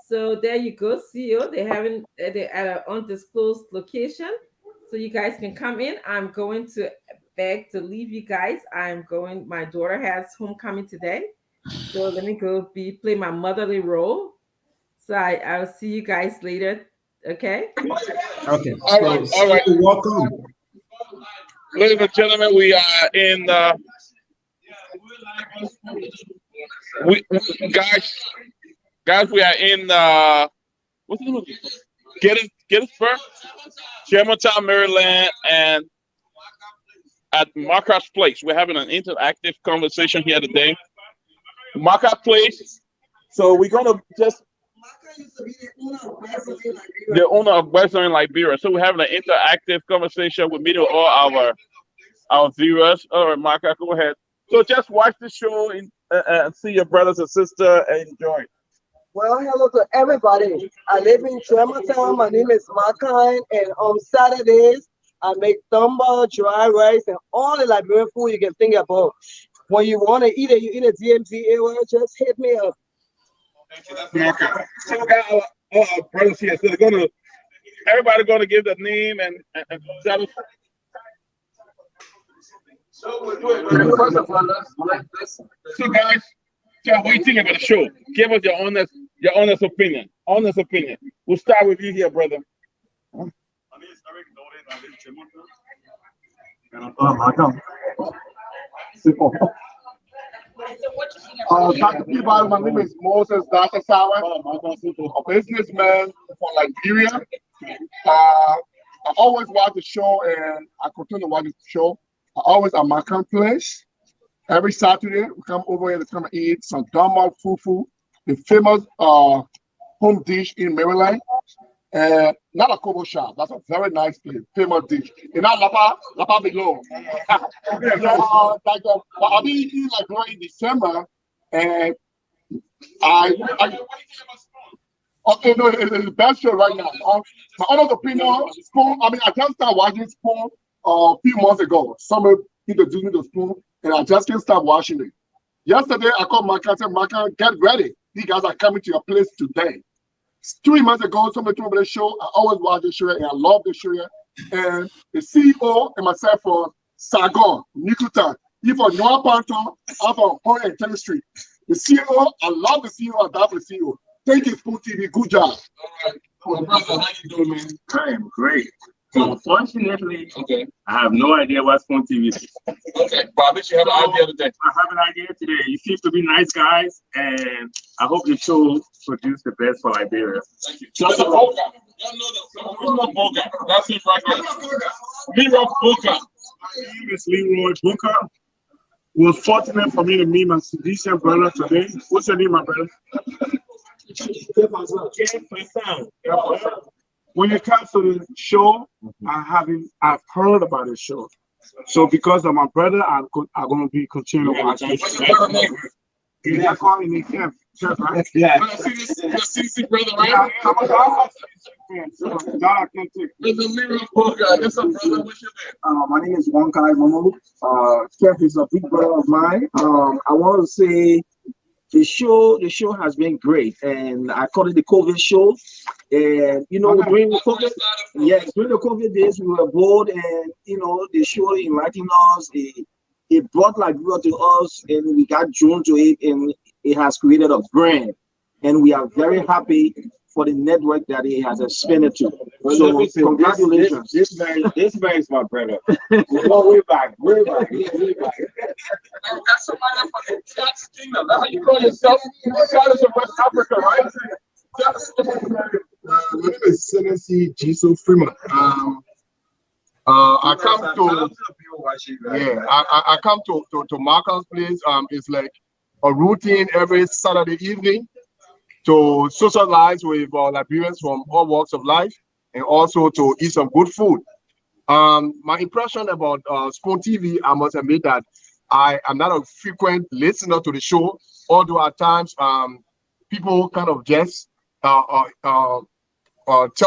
So there you go, CEO. They're at an undisclosed location, so you guys can come in. I'm going to beg to leave you guys. My daughter has homecoming today, so let me go play my motherly role. So I'll see you guys later. Okay. Okay. All right, all right. Welcome. Ladies and gentlemen, we are in. Guys, we are in. What's the name of it? Gettysburg, Germantown, Maryland, and at Market's Place. We're having an interactive conversation here today. Market Place. So we're gonna just. The owner of Western Liberia. So we're having an interactive conversation with meeting all our viewers. All right, Mark, go ahead. So just watch the show and see your brothers and sisters and enjoy. Well, hello to everybody. I live in Germantown. My name is Markine, and on Saturdays I make dumbo, dry rice, and all the Liberian food you can think about. When you want to eat it, you eat a DMZ area, just hit me up. Okay. So we got our brothers here. So everybody gonna give their name and tell us. So guys, what do you think about the show? Give us your honest opinion. Honest opinion. We'll start with you here, brother. My name is Eric Norton. I live in Germantown. And I'm Malcolm. Dr. Peabody, my name is Moses Dasasawa. I'm a businessman from Liberia. I always watch the show and I continue to watch the show. I always at my place. Every Saturday, we come over here to come and eat some Dama fufu, the famous home dish in Maryland. And not a Kobo shop. That's a very nice place, famous dish. And not Lapa below. I'll be eating like right in December, and okay, no, it's the best show right now. My honest opinion, Spoon. I just started watching Spoon a few months ago. Someone introduced me to Spoon, and I just can't stop watching it. Yesterday, I called Maka and said, Maka, get ready. You guys are coming to your place today. 3 months ago, somebody told me the show. I always watch the show, and I love the show. And the CEO and myself for Sargon, Nikuta, he for Noah Panton, I'm from Orange and 10th Street. The CEO, I love the CEO, I love the CEO. Thank you, Spoon TV. Good job. Well, brother, how you doing, man? I am great. Unfortunately, I have no idea what Spoon TV is. Okay, Bob, you have an idea today. I have an idea today. You seem to be nice guys, and I hope the show produce the best for Liberia. Thank you. That's a Boga. Y'all know Boga. That's him right there. Leroy Boga. My name is Leroy Booker. It was fortunate for me to meet my Sidisha brother today. What's your name, my brother? When it comes to the show, I've heard about the show. So because of my brother, I'm going to be continuing to watch it. Yeah, I call him Chef, right? Yeah. CC brother, right? I can't take. There's a Leroy Boga. That's a brother. What's your name? My name is Wonkai Momo. Chef is a big brother of mine. I want to say the show has been great, and I call it the COVID show. And during the COVID, during the COVID days, we were bored, and the show enlightened us. It brought Liberia to us, and we got drawn to it, and it has created a brand. And we are very happy for the network that he has expanded to. So congratulations. This man is my brother. We're way back. Way back. That's somebody from the Tax Kingdom. That's how you call yourself. Regardless of West Africa, right? My name is Senessi Jiso Freeman. I come to I come to Marcus place. It's like a routine every Saturday evening to socialize with Liberians from all walks of life and also to eat some good food. My impression about Spoon TV, I must admit that I am not a frequent listener to the show, although at times people kind of just tell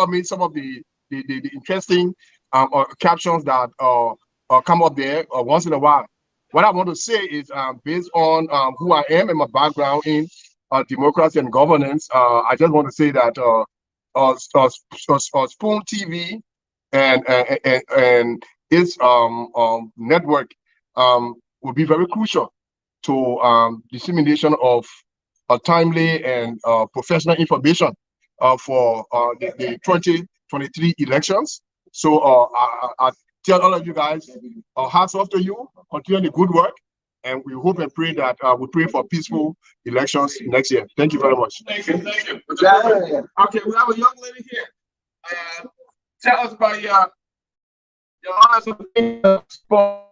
me some of the interesting captions that come up there once in a while. What I want to say is based on who I am and my background in democracy and governance, I just want to say that Spoon TV and its network will be very crucial to dissemination of timely and professional information for the 2023 elections. So I tell all of you guys, hats off to you, continue the good work, and we hope and pray that we pray for peaceful elections next year. Thank you very much. Thank you. Okay, we have a young lady here. Tell us about your honors of sport.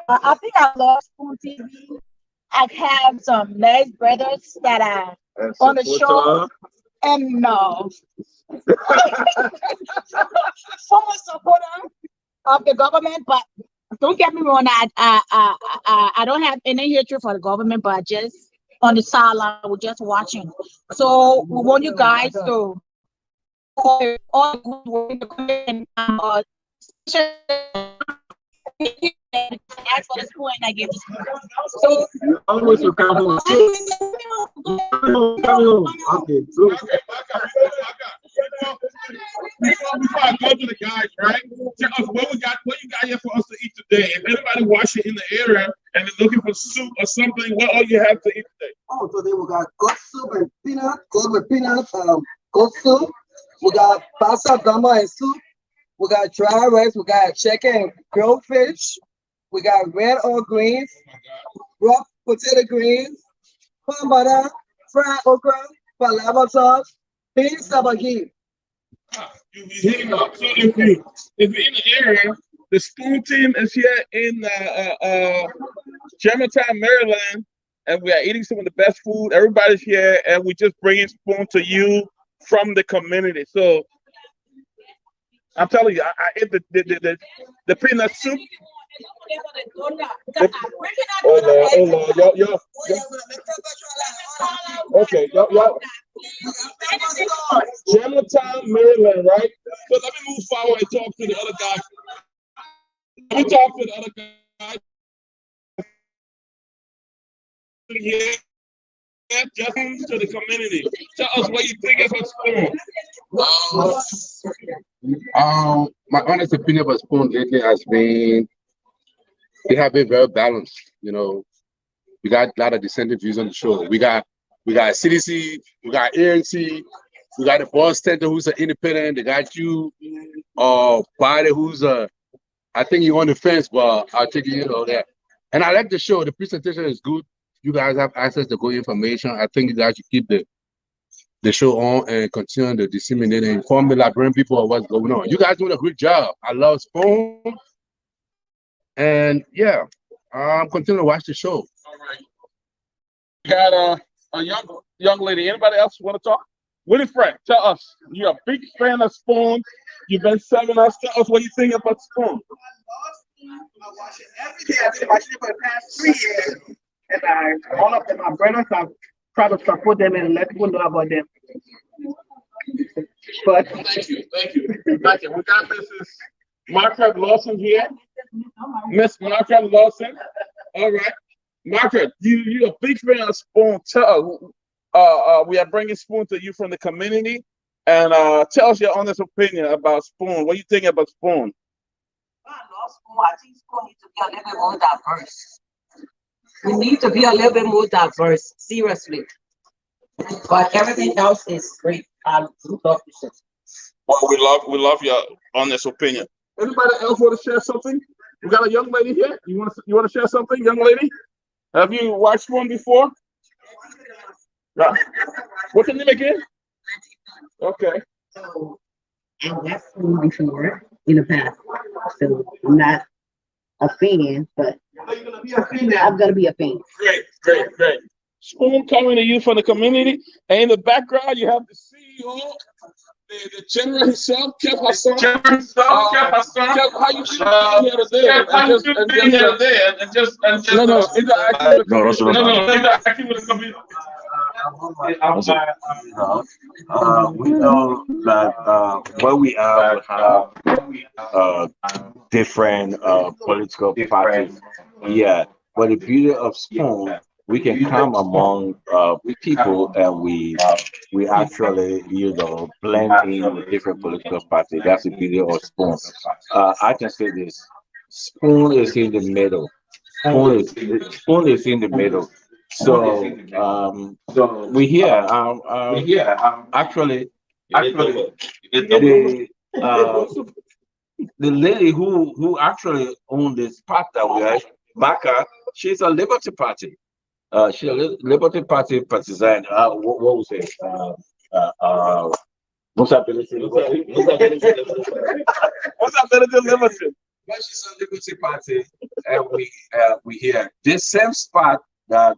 I think I love Spoon TV. I have some nice brothers that are on the show, and former supporter of the government. But don't get me wrong, I don't have any hatred for the government, but just on the sideline, we're just watching. So we want you guys to all the good work and ask for the spoon and I give the spoon. So Always so careful. Okay. Before I go to the guys, right? Tell us what you got here for us to eat today. If anybody watching in the area and is looking for soup or something, what all you have to eat today? Oh, today we got goat soup and goat with peanuts, goat soup. We got pasta, gamba, and soup. We got dry rice. We got chicken and grilled fish. We got red or greens, rough potato greens, corn butter, fried okra, palava sauce, beans sabagi. You be hitting up. So if you're in the area, the Spoon team is here in Germantown, Maryland, and we are eating some of the best food. Everybody's here, and we just bringing Spoon to you from the community. So I'm telling you, I ate the peanut soup. Yo. Okay, yo. Germantown, Maryland, right? So let me move forward and talk to the other guys. Let me talk to the other guys. Here, just to the community. Tell us what you think of Spoon. My honest opinion about Spoon lately has been they have been very balanced. You know, we got a lot of dissenting views on the show. We got CDC, we got ANC, we got the boss center who's an independent. They got you, Biden who's I think you're on the fence, but I'll take you know that. And I like the show. The presentation is good. You guys have access to good information. I think you guys should keep the show on and continue to disseminate and inform the Liberian people of what's going on. You guys doing a great job. I love Spoon. And yeah, I'm continuing to watch the show. All right. We got a young lady. Anybody else want to talk? Winifred, tell us. You're a big fan of Spoon. You've been serving us. Tell us what you think about Spoon. I watch it every day. I've been watching it for the past 3 years. And all of them, my brothers, I've tried to support them and let people know about them. But thank you. We got Mrs. Margaret Lawson here. Miss Margaret Lawson. All right. Margaret, you're a big fan of Spoon. We are bringing Spoon to you from the community. And tell us your honest opinion about Spoon. What do you think about Spoon? I love Spoon. I think Spoon needs to be a little bit more diverse. We need to be a little bit more diverse, seriously. But everything else is great. I love this. Well, we love your honest opinion. Anybody else want to share something? We got a young lady here. You want to share something, young lady? Have you watched one before? Yeah. What's your name again? Okay. So I watched one before in the past. So I'm not a fan, but I'm gonna be a fan. Great. Spoon coming to you from the community. And in the background, you have the CEO, the general himself, Kev Hassan. Kev, how you feeling here today? Interacting with the community. We know that where we have different political parties. Yeah, but the beauty of Spoon, we can come among people and we actually blend in with different political parties. That's the beauty of Spoon. I can say this: Spoon is in the middle. Spoon is in the middle. So we here. Actually, the lady who actually owned this part that we are, Maka, she's a Liberty Party. She's a Liberty Party partisan. What was it? What's up, Liberty? But she's a Liberty Party, and we here. This same spot that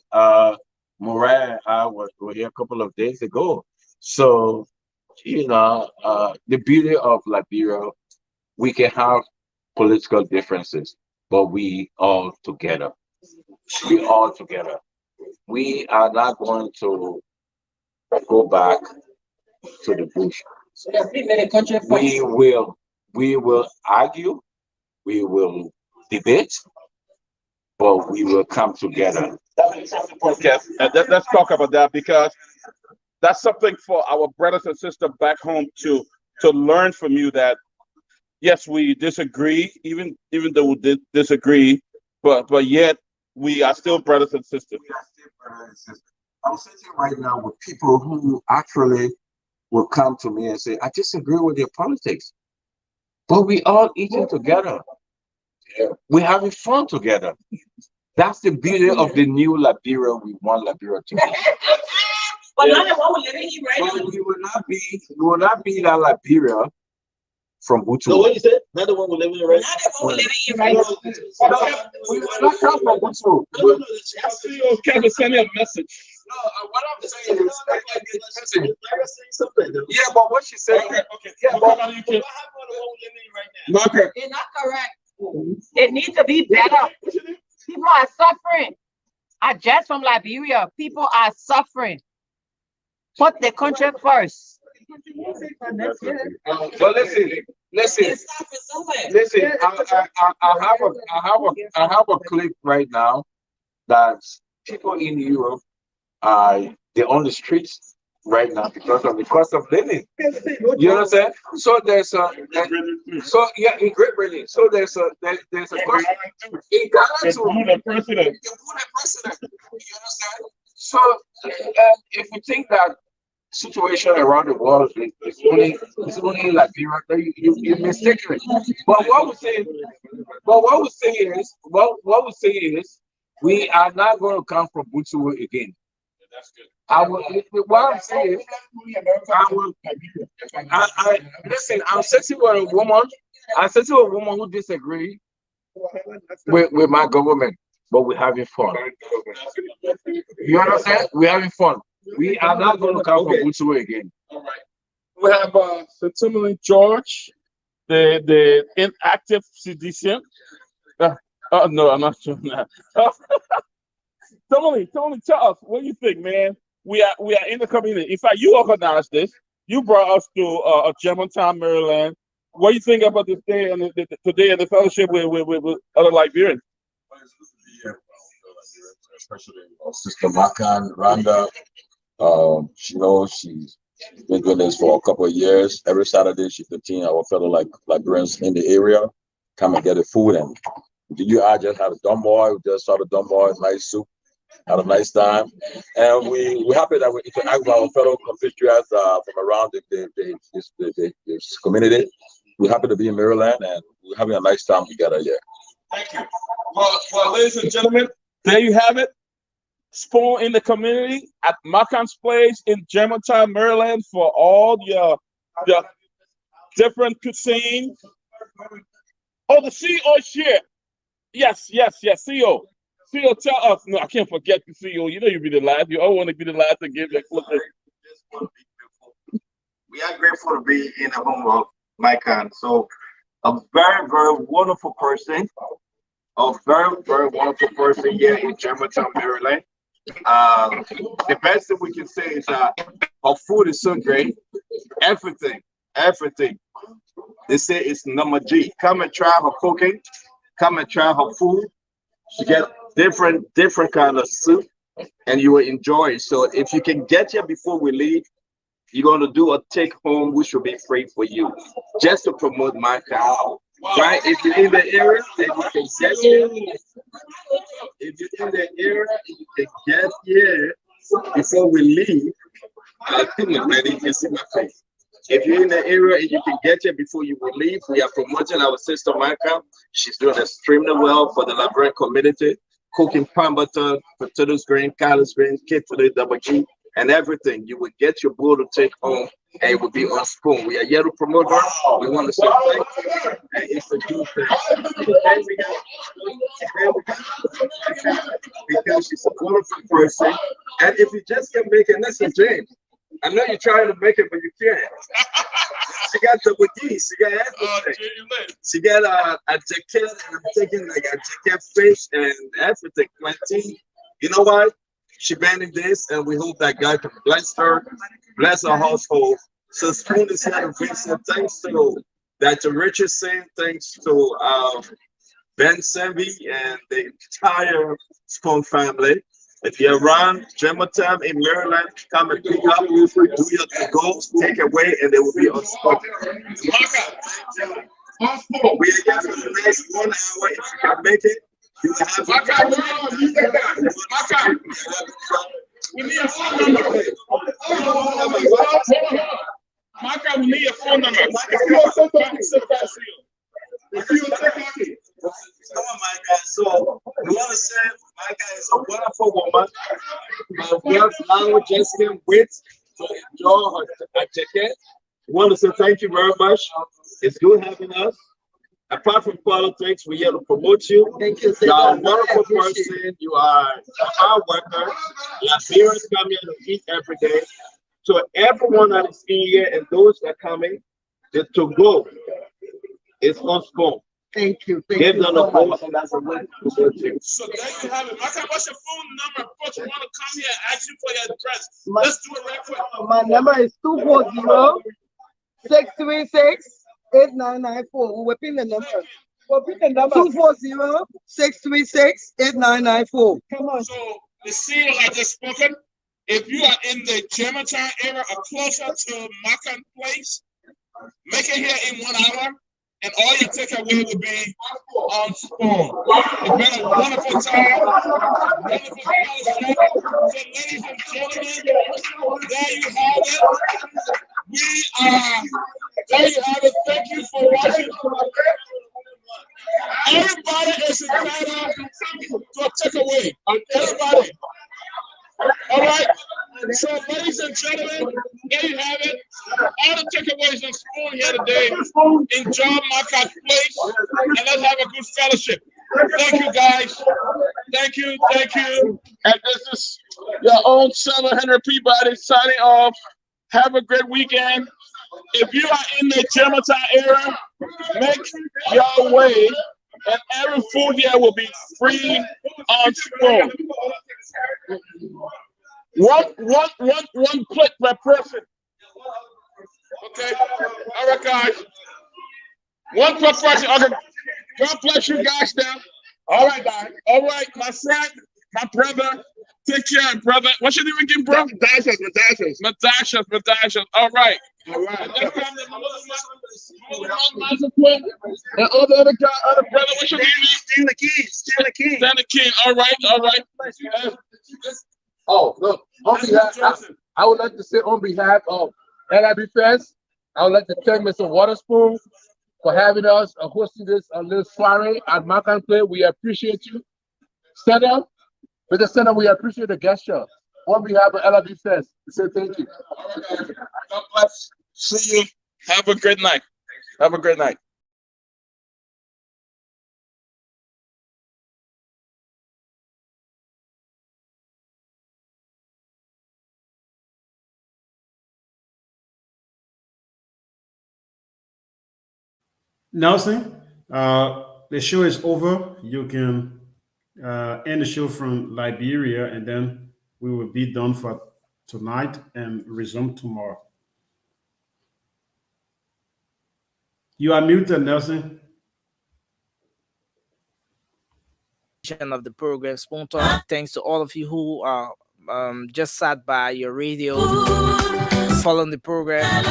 Moran and I were here a couple of days ago. So the beauty of Liberia, we can have political differences, but we all together. We all together. We are not going to go back to the bush. We will argue, we will debate, but we will come together. Let's talk about that, because that's something for our brothers and sisters back home to learn from you, that yes, we disagree, even though we disagree, but yet we are still brothers and sisters. I'm sitting right now with people who actually will come to me and say, I disagree with your politics, but we all eating together. We're having fun together. That's the beauty of the new Liberia. We want Liberia to be. But not the one we're living in right now. We will not be that Liberia from Butu. No, what you said? Not the one we're living in right now. Not the one we're living in right now. We will not come from Butu. Can send me a message? No, what I'm saying is, yeah, but what she said. It's not correct. It needs to be better. People are suffering. I just from Liberia. People are suffering. Put the country first. But listen. I have a clip right now that people in Europe they're on the streets right now because of the cost of living. You understand? So there's in Great Britain. So there's a cost in Ghana too. The president. You understand? So if we think that situation around the world is only in Liberia, you're mistaken. But what we're saying is we are not going to come from Butu again. That's good. What I'm saying is, listen, I'm sitting with a woman. I'm sitting with a woman who disagrees with my government, but we're having fun. You understand? We're having fun. We are not going to come from Butu again. All right. We have Timothy George, the inactive citizen. No, I'm not sure that. Tony, tell us, what do you think, man? We are in the community. In fact, you organized this. You brought us to Germantown, Maryland. What do you think about this day and today and the fellowship with other Liberians? Especially Sister Makan, Randa. She's been doing this for a couple of years. Every Saturday, she 15 our fellow Liberians in the area come and get the food, and I just had a dumboy. We just saw the dumboy, nice soup, had a nice time, and we're happy that we interact with our fellow compatriots from around this community. We're happy to be in Maryland, and we're having a nice time together here. Thank you. Well, ladies and gentlemen, there you have it. Spoon in the community at Macan's Place in Germantown, Maryland, for all your different cuisine. Oh, the CEO is here. Yes, CEO. CEO, tell us. No, I can't forget the CEO. You know you'll be the last. You always want to be the last to give your clip. We are grateful to be in the home of Macan. So, a very, very wonderful person. A very, very wonderful person here in Germantown, Maryland. The best thing we can say is that her food is so great. Everything. They say it's number G. Come and try her cooking. Come and try her food. She get different kind of soup, and you will enjoy it. So if you can get here before we leave, you're going to do a take home, which will be free for you, just to promote my cow. Right? If you're in the area, then you can get here. If you're in the area, and you can get here before we leave. I think you can see my face. If you're in the area and you can get here before you will leave, we are promoting our sister Micah. She's doing extremely well for the Liberian community, cooking pan butter, potatoes green, collard greens, kid today, double G, and everything. You will get your bowl to take home, and it will be on spoon. We are here to promote her. We want to say thank you, and it's a good thing. Because she's a wonderful person, and if you just can make it, listen, James. I know you're trying to make it, but you can't. She got double D. She got everything. She got a jacket, and I'm taking like a jacket fish and everything. Plenty. You know what? She banning this, and we hope that God can bless her, bless her household. So Spoon is here to bring some thanks to Dr. Richardson, thanks to Ben Semby and the entire Spoon family. If you're around Germantown in Maryland, come and pick up, do your to-go, take away, and they will be on spot. We are here for the next 1 hour. If you can make it, you will have we need a phone number. Maka, we need a phone number. Come on, Micah. So we want to say Micah is a wonderful woman. Now we just can't wait to enjoy her ticket. We want to say thank you very much. It's good having us. Apart from politics, we're here to promote you. Thank you. You are a wonderful person. You are a hard worker. Liberians come here to eat every day. So everyone that is in here and those that are coming, the to-go is on Spoon. Thank you. Give them a voice, and that's a win. So there you have it. Maka, what's your phone number? Folks want to come here and ask you for your address. Let's do it right quick. My number is 240-636-8994. We'll repeat the number. 240-636-8994. Come on. So the CEO has just spoken. If you are in the Germantown area or closer to Macan Place, make it here in 1 hour. And all your takeaway will be on Spoon. It's been a wonderful time, wonderful fellowship. So, ladies and gentlemen, there you have it. There you have it. Thank you for watching. Everybody is entitled to a takeaway. Everybody. All right. So, ladies and gentlemen, there you have it. All the takeaways on Spoon here today. Enjoy Macan Place, and let's have a good fellowship. Thank you, guys. Thank you. And this is your own 700 Peabody signing off. Have a great weekend. If you are in the Germantown area, make your way, and every food here will be free on Spoon. One plate per person. Okay. All right, guys. One per person. Okay. God bless you guys now. All right, guys. All right, my friend, my brother. Take care, brother. What's your name again, bro? Madashas. All right. All right. And other guy, other brother, what's your name? Stanley King. Stanley King. All right. Oh, look, on behalf, I would like to say on behalf of LIB Fest, I would like to thank Mr. Waterspoon for having us hosting this little soiree at Makan Play. We appreciate you. Senator, Mr. Senator, we appreciate the gesture. On behalf of LIB Fest, we say thank you. God bless. See you. Have a great night. Have a great night. Nelson, the show is over. You can end the show from Liberia, and then we will be done for tonight and resume tomorrow. You are muted, Nelson. Of the program Spoon Talk. Thanks to all of you who just sat by your radio, following the program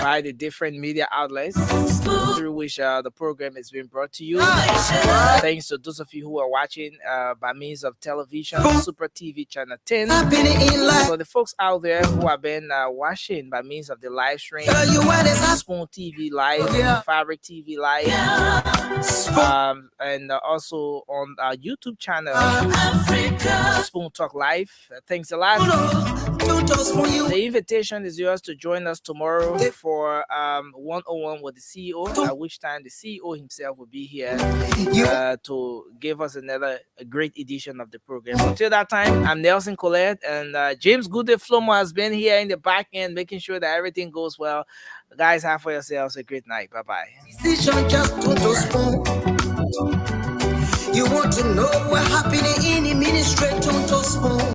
by the different media outlets through which the program is being brought to you. Thanks to those of you who are watching by means of television, Super TV Channel 10. For the folks out there who have been watching by means of the live stream, Spoon TV Live, Fabric TV Live, and also on our YouTube channel, Spoon Talk Live. Thanks a lot. The invitation is yours to join us tomorrow for 101 with the CEO, at which time the CEO himself will be here to give us another great edition of the program. Until that time, I'm Nelson Colette, and James Goode Flomo has been here in the back end, making sure that everything goes well. Guys, have for yourselves a great night. Bye-bye. You want to know what happening in the ministry, don't spoon.